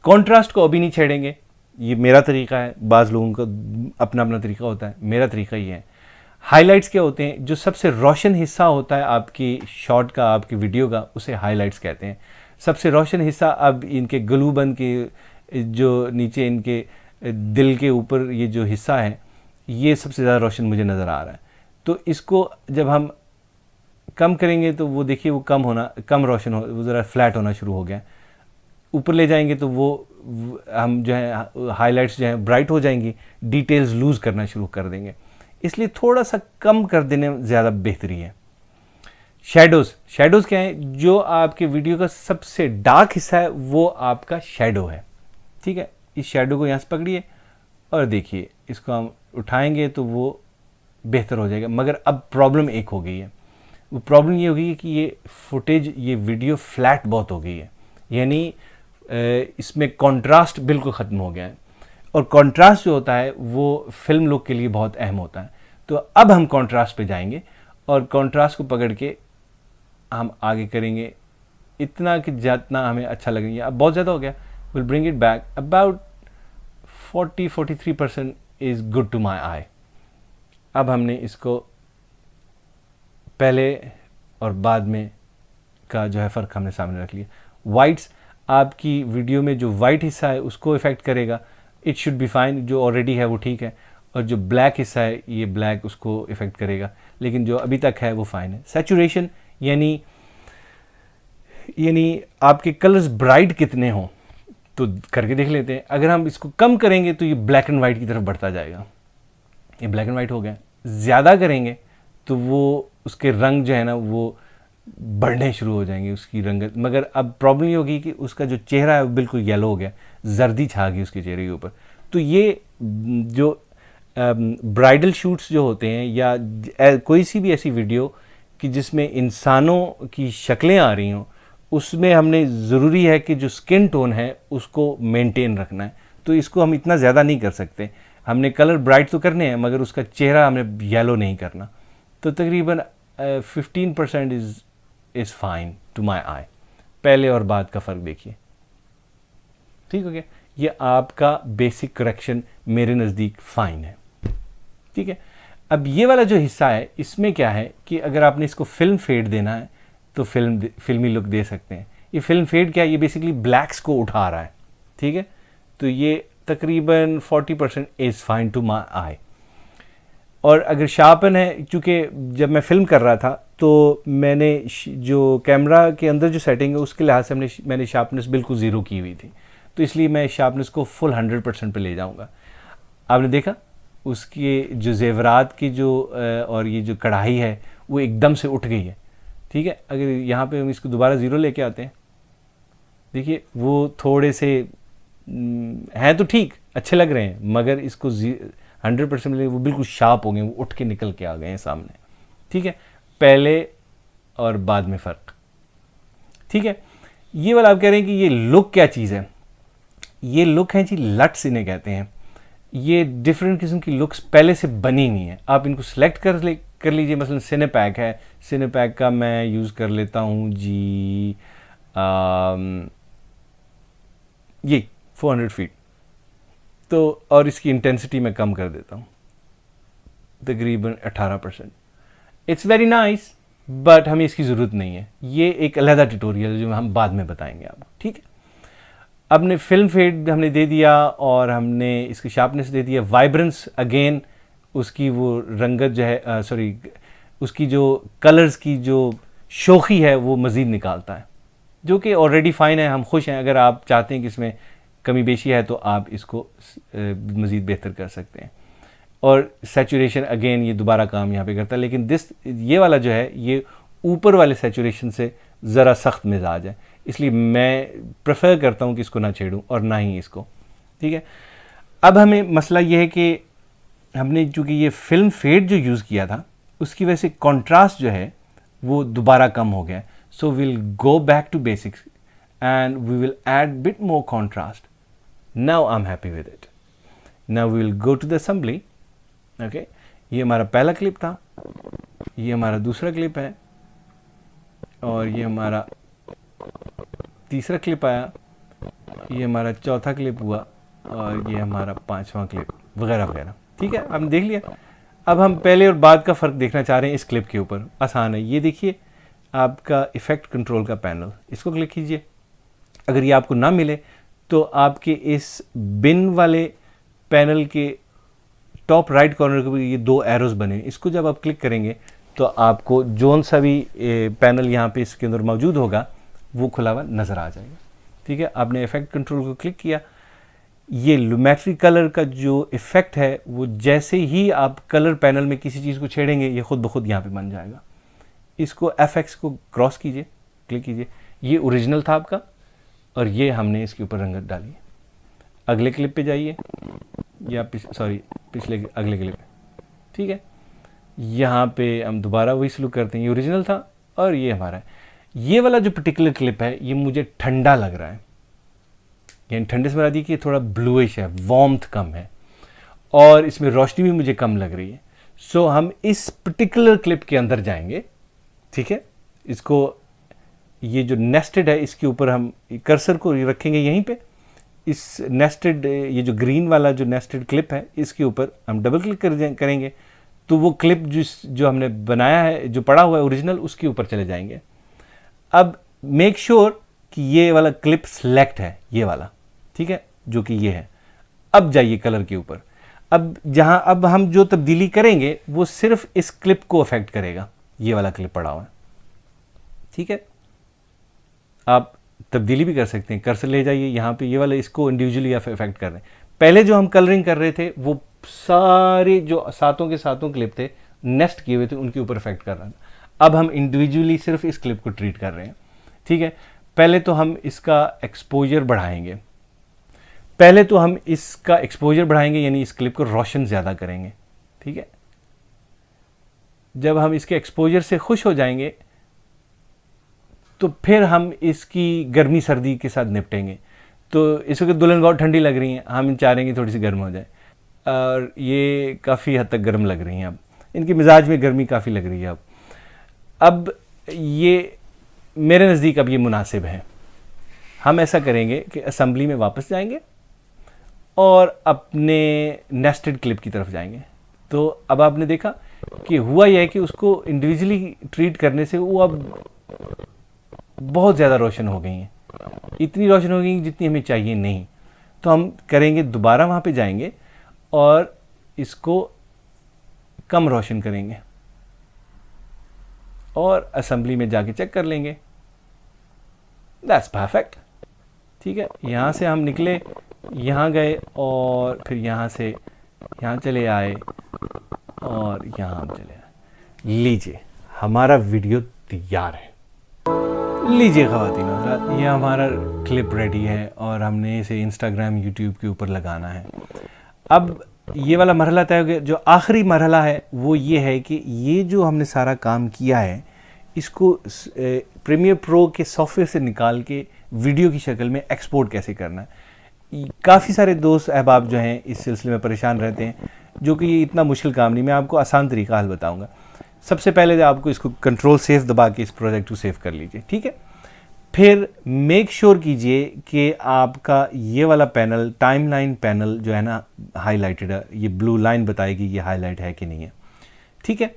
कॉन्ट्रास्ट को अभी नहीं छेड़ेंगे, ये मेरा तरीका है। बाज़ लोगों का अपना अपना तरीका होता है, मेरा तरीका ये है। हाइलाइट्स क्या होते हैं? जो सबसे रोशन हिस्सा होता है आपकी शॉट का, आपकी वीडियो का, उसे हाइलाइट्स कहते हैं। सबसे रोशन हिस्सा अब इनके गलूबंद के जो नीचे इनके दिल के ऊपर ये जो हिस्सा है, ये सबसे ज़्यादा रोशन मुझे नज़र आ रहा है। तो इसको जब हम कम करेंगे तो वो देखिए वो कम रोशन वो ज़रा फ्लैट होना शुरू हो गया। ऊपर ले जाएंगे तो वो हम जो है हाइलाइट्स जो है ब्राइट हो जाएंगी, डिटेल्स लूज़ करना शुरू कर देंगे। इसलिए थोड़ा सा कम कर देने में ज़्यादा बेहतरी है। शेडोज़ क्या है? जो आपके वीडियो का सबसे डार्क हिस्सा है वो आपका शेडो है। ठीक है। इस शेडो को यहाँ से पकड़िए और देखिए, इसको हम उठाएंगे तो वो बेहतर हो जाएगा। मगर अब प्रॉब्लम एक हो गई है। वो प्रॉब्लम ये हो गई है कि ये फुटेज, ये वीडियो फ्लैट बहुत हो गई है, यानी इसमें कंट्रास्ट बिल्कुल ख़त्म हो गया है। और कंट्रास्ट जो होता है वो फिल्म लुक के लिए बहुत अहम होता है। तो अब हम कंट्रास्ट पे जाएंगे और कंट्रास्ट को पकड़ के हम आगे करेंगे इतना कि जितना हमें अच्छा लगेगा। अब बहुत ज़्यादा हो गया, will bring it back about 43% is good to my eye. अब हमने इसको पहले और बाद में का जो है फ़र्क हमने सामने रख लिया। वाइट्स, आपकी वीडियो में जो वाइट हिस्सा है उसको इफ़ेक्ट करेगा, इट शुड बी फाइन। जो ऑलरेडी है वो ठीक है, और जो ब्लैक हिस्सा है ये ब्लैक उसको इफ़ेक्ट करेगा, लेकिन जो अभी तक है वो फाइन है। सैचुरेशन यानी आपके कलर्स ब्राइट कितने हों, तो करके देख लेते हैं। अगर हम इसको कम करेंगे तो ये ब्लैक एंड वाइट की तरफ बढ़ता जाएगा। ये ब्लैक एंड वाइट हो गया। ज़्यादा करेंगे तो वो उसके रंग जो है ना वो बढ़ने शुरू हो जाएंगे, उसकी रंगत। मगर अब प्रॉब्लम ये होगी कि उसका जो चेहरा है वो बिल्कुल येलो हो गया, जर्दी छा गई उसके चेहरे के ऊपर। तो ये जो ब्राइडल शूट्स जो होते हैं या कोई सी भी ऐसी वीडियो कि जिसमें इंसानों की शक्लें आ रही हों, उसमें हमने ज़रूरी है कि जो स्किन टोन है उसको मेंटेन रखना है। तो इसको हम इतना ज़्यादा नहीं कर सकते। हमने कलर ब्राइट तो करने हैं, मगर उसका चेहरा हमने येलो नहीं करना। तो तकरीबन 15% इज़ फाइन टू माई आई। पहले और बाद का फ़र्क देखिए। ठीक हो गया। ये आपका बेसिक करेक्शन मेरे नज़दीक फ़ाइन है। ठीक है। अब ये वाला जो हिस्सा है इसमें क्या है कि अगर आपने इसको फिल्म फेड देना है तो फिल्मी लुक दे सकते हैं। ये फिल्म फेड क्या है? ये बेसिकली ब्लैक्स को उठा रहा है। ठीक है। तो ये तकरीबन 40% इज़ फाइन टू माई आई। और अगर शार्पन है, चूँकि जब मैं फिल्म कर रहा था तो जो कैमरा के अंदर जो सेटिंग है उसके लिहाज से मैंने शार्पनेस बिल्कुल ज़ीरो की हुई थी, तो इसलिए मैं शार्पनेस को फुल 100% पे ले जाऊंगा। आपने देखा उसके जो जेवरात की जो और ये जो कढ़ाई है वो एकदम से उठ गई है। ठीक है, अगर यहाँ पे हम इसको दोबारा ज़ीरो लेके आते हैं, देखिए वो थोड़े से हैं तो ठीक, अच्छे लग रहे हैं, मगर इसको 100% ले वो बिल्कुल शार्प हो गए, वो उठ के निकल के आ गए हैं सामने। ठीक है, पहले और बाद में फ़र्क। ठीक है, ये वाला आप कह रहे हैं कि ये लुक क्या चीज़ है, ये लुक है जी लट्स इन्हें कहते हैं। ये डिफरेंट किस्म की लुक्स पहले से बनी हुई हैं, आप इनको सेलेक्ट कर लीजिए। मसलन सिनेपैक है, सिनेपैक का मैं यूज़ कर लेता हूँ जी ये 400 फीट, तो और इसकी इंटेंसिटी मैं कम कर देता हूँ तकरीबन 18%। इट्स वेरी नाइस, बट हमें इसकी ज़रूरत नहीं है, ये एक अलहदा ट्यूटोरियल जो हम बाद में बताएंगे आपको। ठीक है, अपने फिल्म फेड हमने दे दिया और हमने इसकी शार्पनेस दे दिया। वाइब्रेंस अगेन उसकी वो रंगत जो है सॉरी उसकी जो कलर्स की जो शोखी है वो मज़ीद निकालता है, जो कि ऑलरेडी फ़ाइन है, हम खुश हैं। अगर आप चाहते हैं कि इसमें कमी बेशी है तो आप इसको मज़ीद बेहतर कर सकते हैं। और सैचुरेशन अगेन ये दोबारा काम यहाँ पे करता है, लेकिन ये वाला जो है ये ऊपर वाले सैचुरेशन से ज़रा सख्त मिजाज है, इसलिए मैं प्रेफर करता हूँ कि इसको ना छेड़ूं और ना ही इसको। ठीक है, अब हमें मसला ये है कि हमने चूँकि ये फिल्म फेड जो यूज़ किया था उसकी वजह से कॉन्ट्रास्ट जो है वो दोबारा कम हो गया। So will go back to basics and we will add bit more contrast. Now I am happy with it. Now we will go to the assembly. Okay, ये हमारा पहला क्लिप था, ये हमारा दूसरा क्लिप है, और ये हमारा तीसरा क्लिप आया, ये हमारा चौथा क्लिप हुआ, और ये हमारा पांचवा क्लिप वगैरह वगैरह। ठीक है, आपने देख लिया। अब हम पहले और बाद का फ़र्क देखना चाह रहे हैं इस क्लिप के ऊपर। आसान है, ये देखिए आपका इफ़ेक्ट कंट्रोल का पैनल, इसको क्लिक कीजिए। अगर ये आपको ना मिले तो आपके इस बिन वाले पैनल के टॉप राइट कॉर्नर के ऊपर ये दो एरोज़ बने, इसको जब आप क्लिक करेंगे तो आपको जोन सा भी पैनल यहाँ पे इसके अंदर मौजूद होगा वो खुला हुआ नज़र आ जाएगा। ठीक है, आपने इफ़ेक्ट कंट्रोल को क्लिक किया, ये लुमेट्री कलर का जो इफ़ेक्ट है वो जैसे ही आप कलर पैनल में किसी चीज़ को छेड़ेंगे ये खुद ब खुद यहाँ पे बन जाएगा। इसको FX को क्रॉस कीजिए, क्लिक कीजिए, ये ओरिजिनल था आपका और ये हमने इसके ऊपर रंगत डाली है। अगले क्लिप पे जाइए, या पिछले अगले क्लिप पे। ठीक है, यहाँ पे हम दोबारा वही सलूक करते हैं, ये ओरिजिनल था और ये हमारा है। ये वाला जो पर्टिकुलर क्लिप है ये मुझे ठंडा लग रहा है, यानी ठंडे से मरा दी कि थोड़ा ब्लूइश है, वार्मथ कम है और इसमें रोशनी भी मुझे कम लग रही है। सो हम इस पर्टिकुलर क्लिप के अंदर जाएंगे। ठीक है, इसको ये जो नेस्टेड है इसके ऊपर हम कर्सर को रखेंगे यहीं पे, इस नेस्टेड ये जो ग्रीन वाला जो नेस्टेड क्लिप है इसके ऊपर हम डबल क्लिक करेंगे तो वो क्लिप जो हमने बनाया है, जो पड़ा हुआ है ओरिजिनल, उसके ऊपर चले जाएंगे। अब मेक श्योर कि ये वाला क्लिप सेलेक्ट है, ये वाला, ठीक है, जो कि ये है। अब जाइए कलर के ऊपर। अब हम जो तब्दीली करेंगे वो सिर्फ इस क्लिप को अफेक्ट करेगा, ये वाला क्लिप पड़ा हुआ है। ठीक है, आप तब्दीली भी कर सकते हैं, कर्सर ले जाइए यहाँ पे, ये वाला इसको इंडिविजुअली अफेक्ट कर रहे हैं। पहले जो हम कलरिंग कर रहे थे वो सारे जो सातों के सातों क्लिप थे नेस्ट किए हुए थे उनके ऊपर अफेक्ट कर रहा था। अब हम इंडिविजुअली सिर्फ इस क्लिप को ट्रीट कर रहे हैं। ठीक है, पहले तो हम इसका एक्सपोजर बढ़ाएंगे, यानी इस क्लिप को रोशन ज़्यादा करेंगे। ठीक है, जब हम इसके एक्सपोजर से खुश हो जाएंगे तो फिर हम इसकी गर्मी सर्दी के साथ निपटेंगे। तो इस वक्त दुल्हन बहुत ठंडी लग रही हैं, हम चाह रहे हैं कि थोड़ी सी गर्म हो जाए, और ये काफ़ी हद तक गर्म लग रही हैं। अब इनके मिजाज में गर्मी काफ़ी लग रही है। अब ये मेरे नज़दीक अब ये मुनासिब है। हम ऐसा करेंगे कि असेंबली में वापस जाएंगे और अपने नेस्टेड क्लिप की तरफ जाएंगे। तो अब आपने देखा कि हुआ यह है कि उसको इंडिविजुअली ट्रीट करने से वो अब बहुत ज़्यादा रोशन हो गई हैं, इतनी रोशन हो गई जितनी हमें चाहिए नहीं। तो हम करेंगे, दोबारा वहाँ पे जाएंगे और इसको कम रोशन करेंगे। और असेंबली में जाके चेक कर लेंगे। That's perfect. ठीक है, यहाँ से हम निकले, यहाँ गए और फिर यहाँ से यहाँ चले आए और यहाँ हम चले आए। लीजिए हमारा वीडियो तैयार है। लीजिए ख़वातीन और हज़रात, ये हमारा क्लिप रेडी है और हमने इसे इंस्टाग्राम यूट्यूब के ऊपर लगाना है। अब ये वाला मरहला तय हो गया। जो आखिरी मरहला है वो ये है कि ये जो हमने सारा काम किया है इसको प्रीमियर प्रो के सॉफ्टवेयर से निकाल के वीडियो की शक्ल में एक्सपोर्ट कैसे करना है। काफ़ी सारे दोस्त अहबाब जो हैं इस सिलसिले में परेशान रहते हैं, जो कि ये इतना मुश्किल काम नहीं। मैं आपको आसान तरीका हल बताऊंगा। सबसे पहले तो आपको इसको कंट्रोल सेव दबा के इस प्रोजेक्ट को सेव कर लीजिए। ठीक है, फिर मेक श्योर कीजिए कि आपका ये वाला पैनल, टाइमलाइन पैनल जो है ना हाईलाइटेड है, ये ब्लू लाइन बताएगी ये हाईलाइट है कि नहीं है। ठीक है,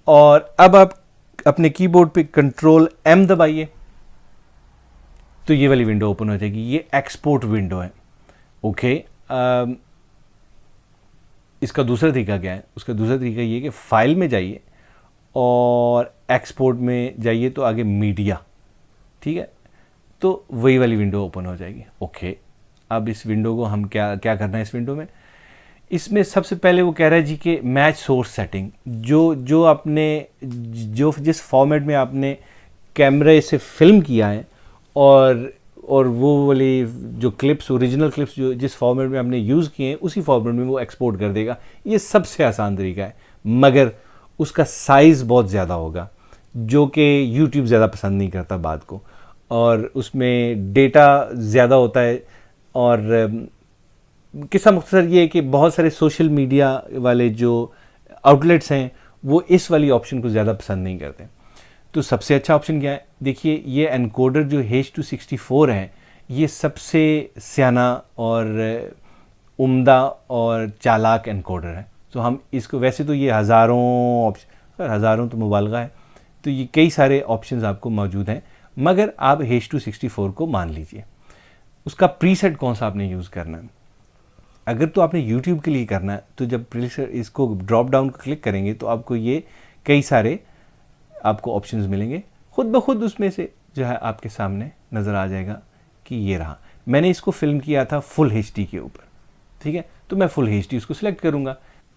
और अब आप अपने कीबोर्ड पे कंट्रोल M दबाइए तो ये वाली विंडो ओपन हो जाएगी। ये एक्सपोर्ट विंडो है। ओके, इसका दूसरा तरीका क्या है? उसका दूसरा तरीका ये है कि फाइल में जाइए और एक्सपोर्ट में जाइए तो आगे मीडिया, ठीक है, तो वही वाली विंडो ओपन हो जाएगी। ओके, अब इस विंडो को हम क्या करना है? इस विंडो में इसमें सबसे पहले वो कह रहा है जी कि मैच सोर्स सेटिंग, जो आपने जिस फॉर्मेट में आपने कैमरे से फिल्म किया है और वो वाली जो क्लिप्स, ओरिजिनल क्लिप्स जो जिस फॉर्मेट में हमने यूज़ किए हैं उसी फॉर्मेट में वो एक्सपोर्ट कर देगा। ये सबसे आसान तरीका है, मगर उसका साइज़ बहुत ज़्यादा होगा जो कि YouTube ज़्यादा पसंद नहीं करता बात को, और उसमें डेटा ज़्यादा होता है। और किस्सा मुख्तसर ये है कि बहुत सारे सोशल मीडिया वाले जो आउटलेट्स हैं वो इस वाली ऑप्शन को ज़्यादा पसंद नहीं करते। तो सबसे अच्छा ऑप्शन क्या है? देखिए, ये एनकोडर जो H264 है ये सबसे सियाना और उम्दा और चालाक एनकोडर है। तो हम इसको, वैसे तो ये हज़ारों ऑप्शन, हज़ारों तो मुबालगा है, तो ये कई सारे ऑप्शंस आपको मौजूद हैं, मगर आप H264 को मान लीजिए। उसका प्रीसेट कौन सा आपने यूज़ करना है? अगर तो आपने YouTube के लिए करना है तो जब प्रीसेट इसको ड्रॉप डाउन को क्लिक करेंगे तो आपको ये कई सारे आपको ऑप्शंस मिलेंगे। खुद ब खुद उसमें से जो है आपके सामने नज़र आ जाएगा कि ये रहा। मैंने इसको फिल्म किया था फुल HD के ऊपर, ठीक है, तो मैं फुल HD उसको सिलेक्ट करूँगा।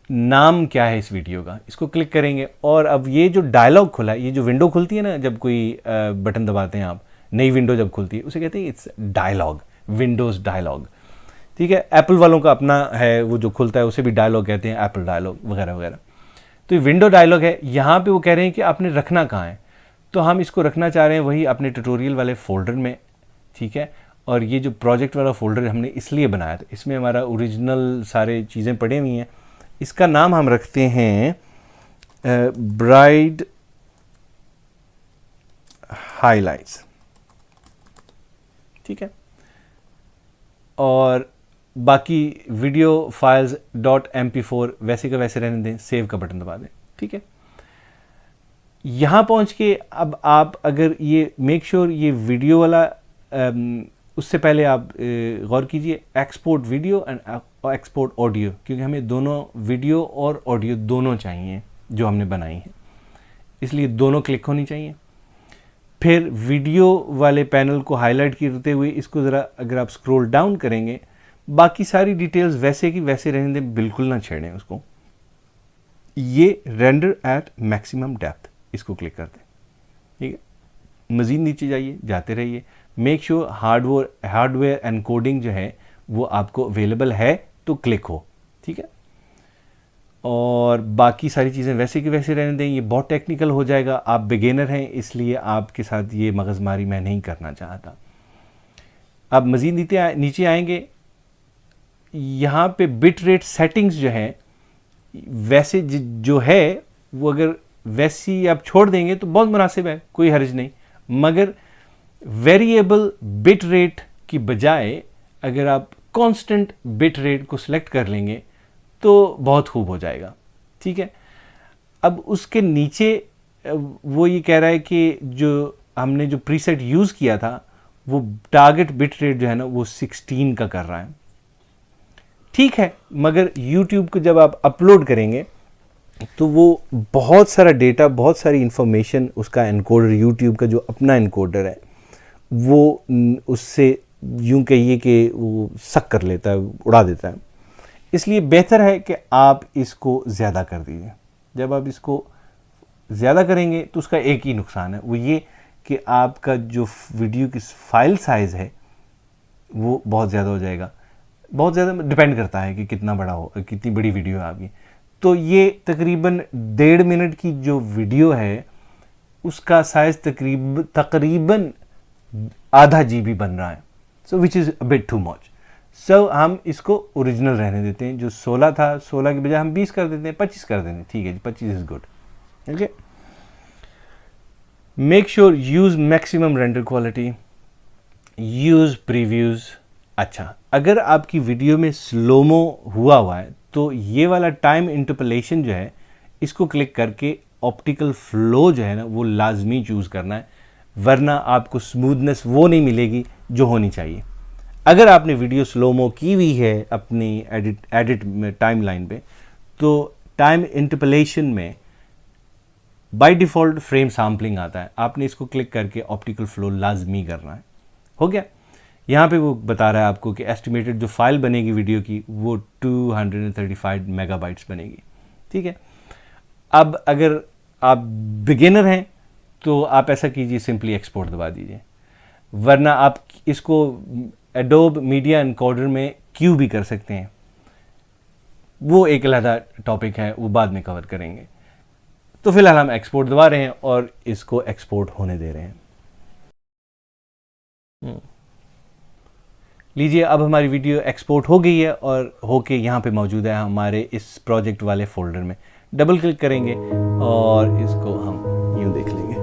नाम क्या है इस वीडियो का, इसको क्लिक करेंगे और अब ये जो डायलॉग खुला है, ये जो विंडो खुलती है ना जब कोई बटन दबाते हैं आप, नई विंडो जब खुलती है उसे कहते हैं इट्स डायलॉग, विंडोज़ डायलॉग। ठीक है, एप्पल वालों का अपना है वो जो खुलता है उसे भी डायलॉग कहते हैं, एप्पल डायलॉग वगैरह वगैरह। तो ये विंडो डायलॉग है। यहाँ पे वो कह रहे हैं कि आपने रखना कहाँ है, तो हम इसको रखना चाह रहे हैं वही अपने ट्यूटोरियल वाले फोल्डर में। ठीक है, और ये जो प्रोजेक्ट वाला फोल्डर हमने इसलिए बनाया था, इसमें हमारा ओरिजिनल सारे चीज़ें पड़ी हुई हैं। इसका नाम हम रखते हैं ब्राइड हाइलाइट्स। ठीक है, और बाकी वीडियो फाइल्स .mp4 वैसे का वैसे रहने दें, सेव का बटन दबा दें। ठीक है, यहाँ पहुँच के अब आप अगर ये मेक श्योर ये वीडियो वाला, उससे पहले आप गौर कीजिए export video and export audio, क्योंकि हमें दोनों वीडियो और ऑडियो दोनों चाहिए जो हमने बनाई है, इसलिए दोनों क्लिक होनी चाहिए। फिर वीडियो वाले पैनल को हाईलाइट करते हुए इसको ज़रा अगर आप स्क्रॉल डाउन करेंगे, बाकी सारी डिटेल्स वैसे की वैसे रहने दें, बिल्कुल ना छेड़ें उसको। ये रेंडर एट मैक्सिमम डेप्थ, इसको क्लिक कर दें। ठीक है, मज़ीद नीचे जाइए, जाते रहिए। मेक श्योर हार्डवेयर एनकोडिंग जो है वो आपको अवेलेबल है तो क्लिक हो। ठीक है, और बाकी सारी चीज़ें वैसे की वैसे रहने दें। ये बहुत टेक्निकल हो जाएगा, आप बिगिनर हैं इसलिए आपके साथ ये मगज़मारी मैं नहीं करना चाहता। अब मज़ीद नीचे आएंगे, यहाँ पे बिट रेट सेटिंग्स जो है वैसे जो है वो अगर वैसी आप छोड़ देंगे तो बहुत मुनासिब है, कोई हर्ज नहीं, मगर वेरिएबल बिट रेट की बजाय अगर आप कांस्टेंट बिट रेट को सिलेक्ट कर लेंगे तो बहुत खूब हो जाएगा। ठीक है, अब उसके नीचे वो ये कह रहा है कि जो हमने जो प्रीसेट यूज़ किया था वो टारगेट बिट रेट जो है ना वो 16 का कर रहा है। ठीक है, मगर YouTube को जब आप अपलोड करेंगे तो वो बहुत सारा डेटा, बहुत सारी इंफॉर्मेशन उसका एनकोडर, यूट्यूब का जो अपना एनकोडर है वो उससे यूं कहिए कि वो सक कर लेता है, उड़ा देता है। इसलिए बेहतर है कि आप इसको ज़्यादा कर दीजिए। जब आप इसको ज़्यादा करेंगे तो उसका एक ही नुकसान है, वो ये कि आपका जो वीडियो की फाइल साइज़ है वो बहुत ज़्यादा हो जाएगा। बहुत ज़्यादा डिपेंड करता है कि कितना बड़ा हो, कितनी बड़ी वीडियो है आपकी। तो ये तकरीबन 1.5 मिनट की जो वीडियो है उसका साइज़ तकरीबन आधा GB बन रहा है। So which is a bit too much. So हम इसको ओरिजिनल रहने देते हैं। जो 16 था, 16 के बजाय हम 20 कर देते हैं, 25 कर देते हैं। ठीक है जी, 25 is good. Okay, make sure use maximum render quality, use previews. अच्छा, अगर आपकी वीडियो में स्लोमो हुआ है तो ये वाला टाइम इंटरपोलेशन जो है इसको क्लिक करके ऑप्टिकल फ्लो जो है ना वो लाजमी चूज़ करना है, वरना आपको स्मूथनेस वो नहीं मिलेगी जो होनी चाहिए। अगर आपने वीडियो स्लोमो की हुई है अपनी एडिट में टाइम लाइन पे, तो टाइम इंटरपोलेशन में बाय डिफ़ॉल्ट फ्रेम सैम्पलिंग आता है, आपने इसको क्लिक करके ऑप्टिकल फ्लो लाजमी करना है। हो गया। यहाँ पे वो बता रहा है आपको कि एस्टिमेटेड जो फाइल बनेगी वीडियो की वो 235 मेगाबाइट्स बनेगी। ठीक है। अब अगर आप बिगिनर हैं तो आप ऐसा कीजिए, सिंपली एक्सपोर्ट दबा दीजिए, वरना आप इसको एडोब मीडिया एनकोडर में क्यू भी कर सकते हैं। वो एक अलग टॉपिक है, वो बाद में कवर करेंगे। तो फिलहाल हम एक्सपोर्ट दबा रहे हैं और इसको एक्सपोर्ट होने दे रहे हैं। लीजिए, अब हमारी वीडियो एक्सपोर्ट हो गई है और होके यहाँ पे मौजूद है हमारे इस प्रोजेक्ट वाले फोल्डर में। डबल क्लिक करेंगे और इसको हम यूँ देख लेंगे।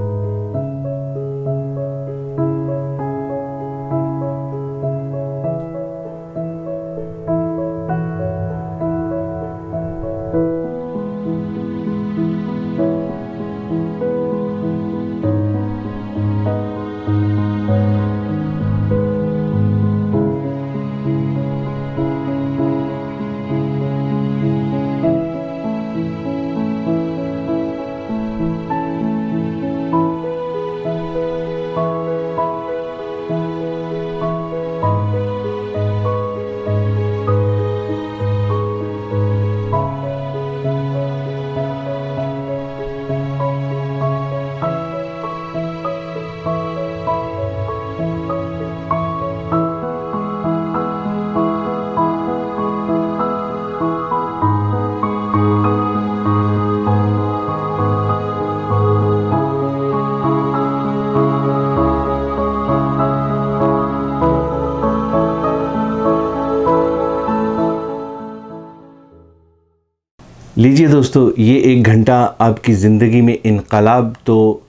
लीजिए दोस्तों, ये 1 घंटा आपकी ज़िंदगी में इनकलाब तो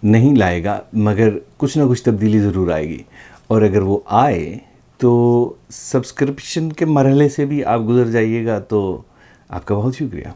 नहीं लाएगा, मगर कुछ ना कुछ तब्दीली ज़रूर आएगी। और अगर वो आए तो सब्सक्रिप्शन के मरहले से भी आप गुज़र जाइएगा, तो आपका बहुत शुक्रिया।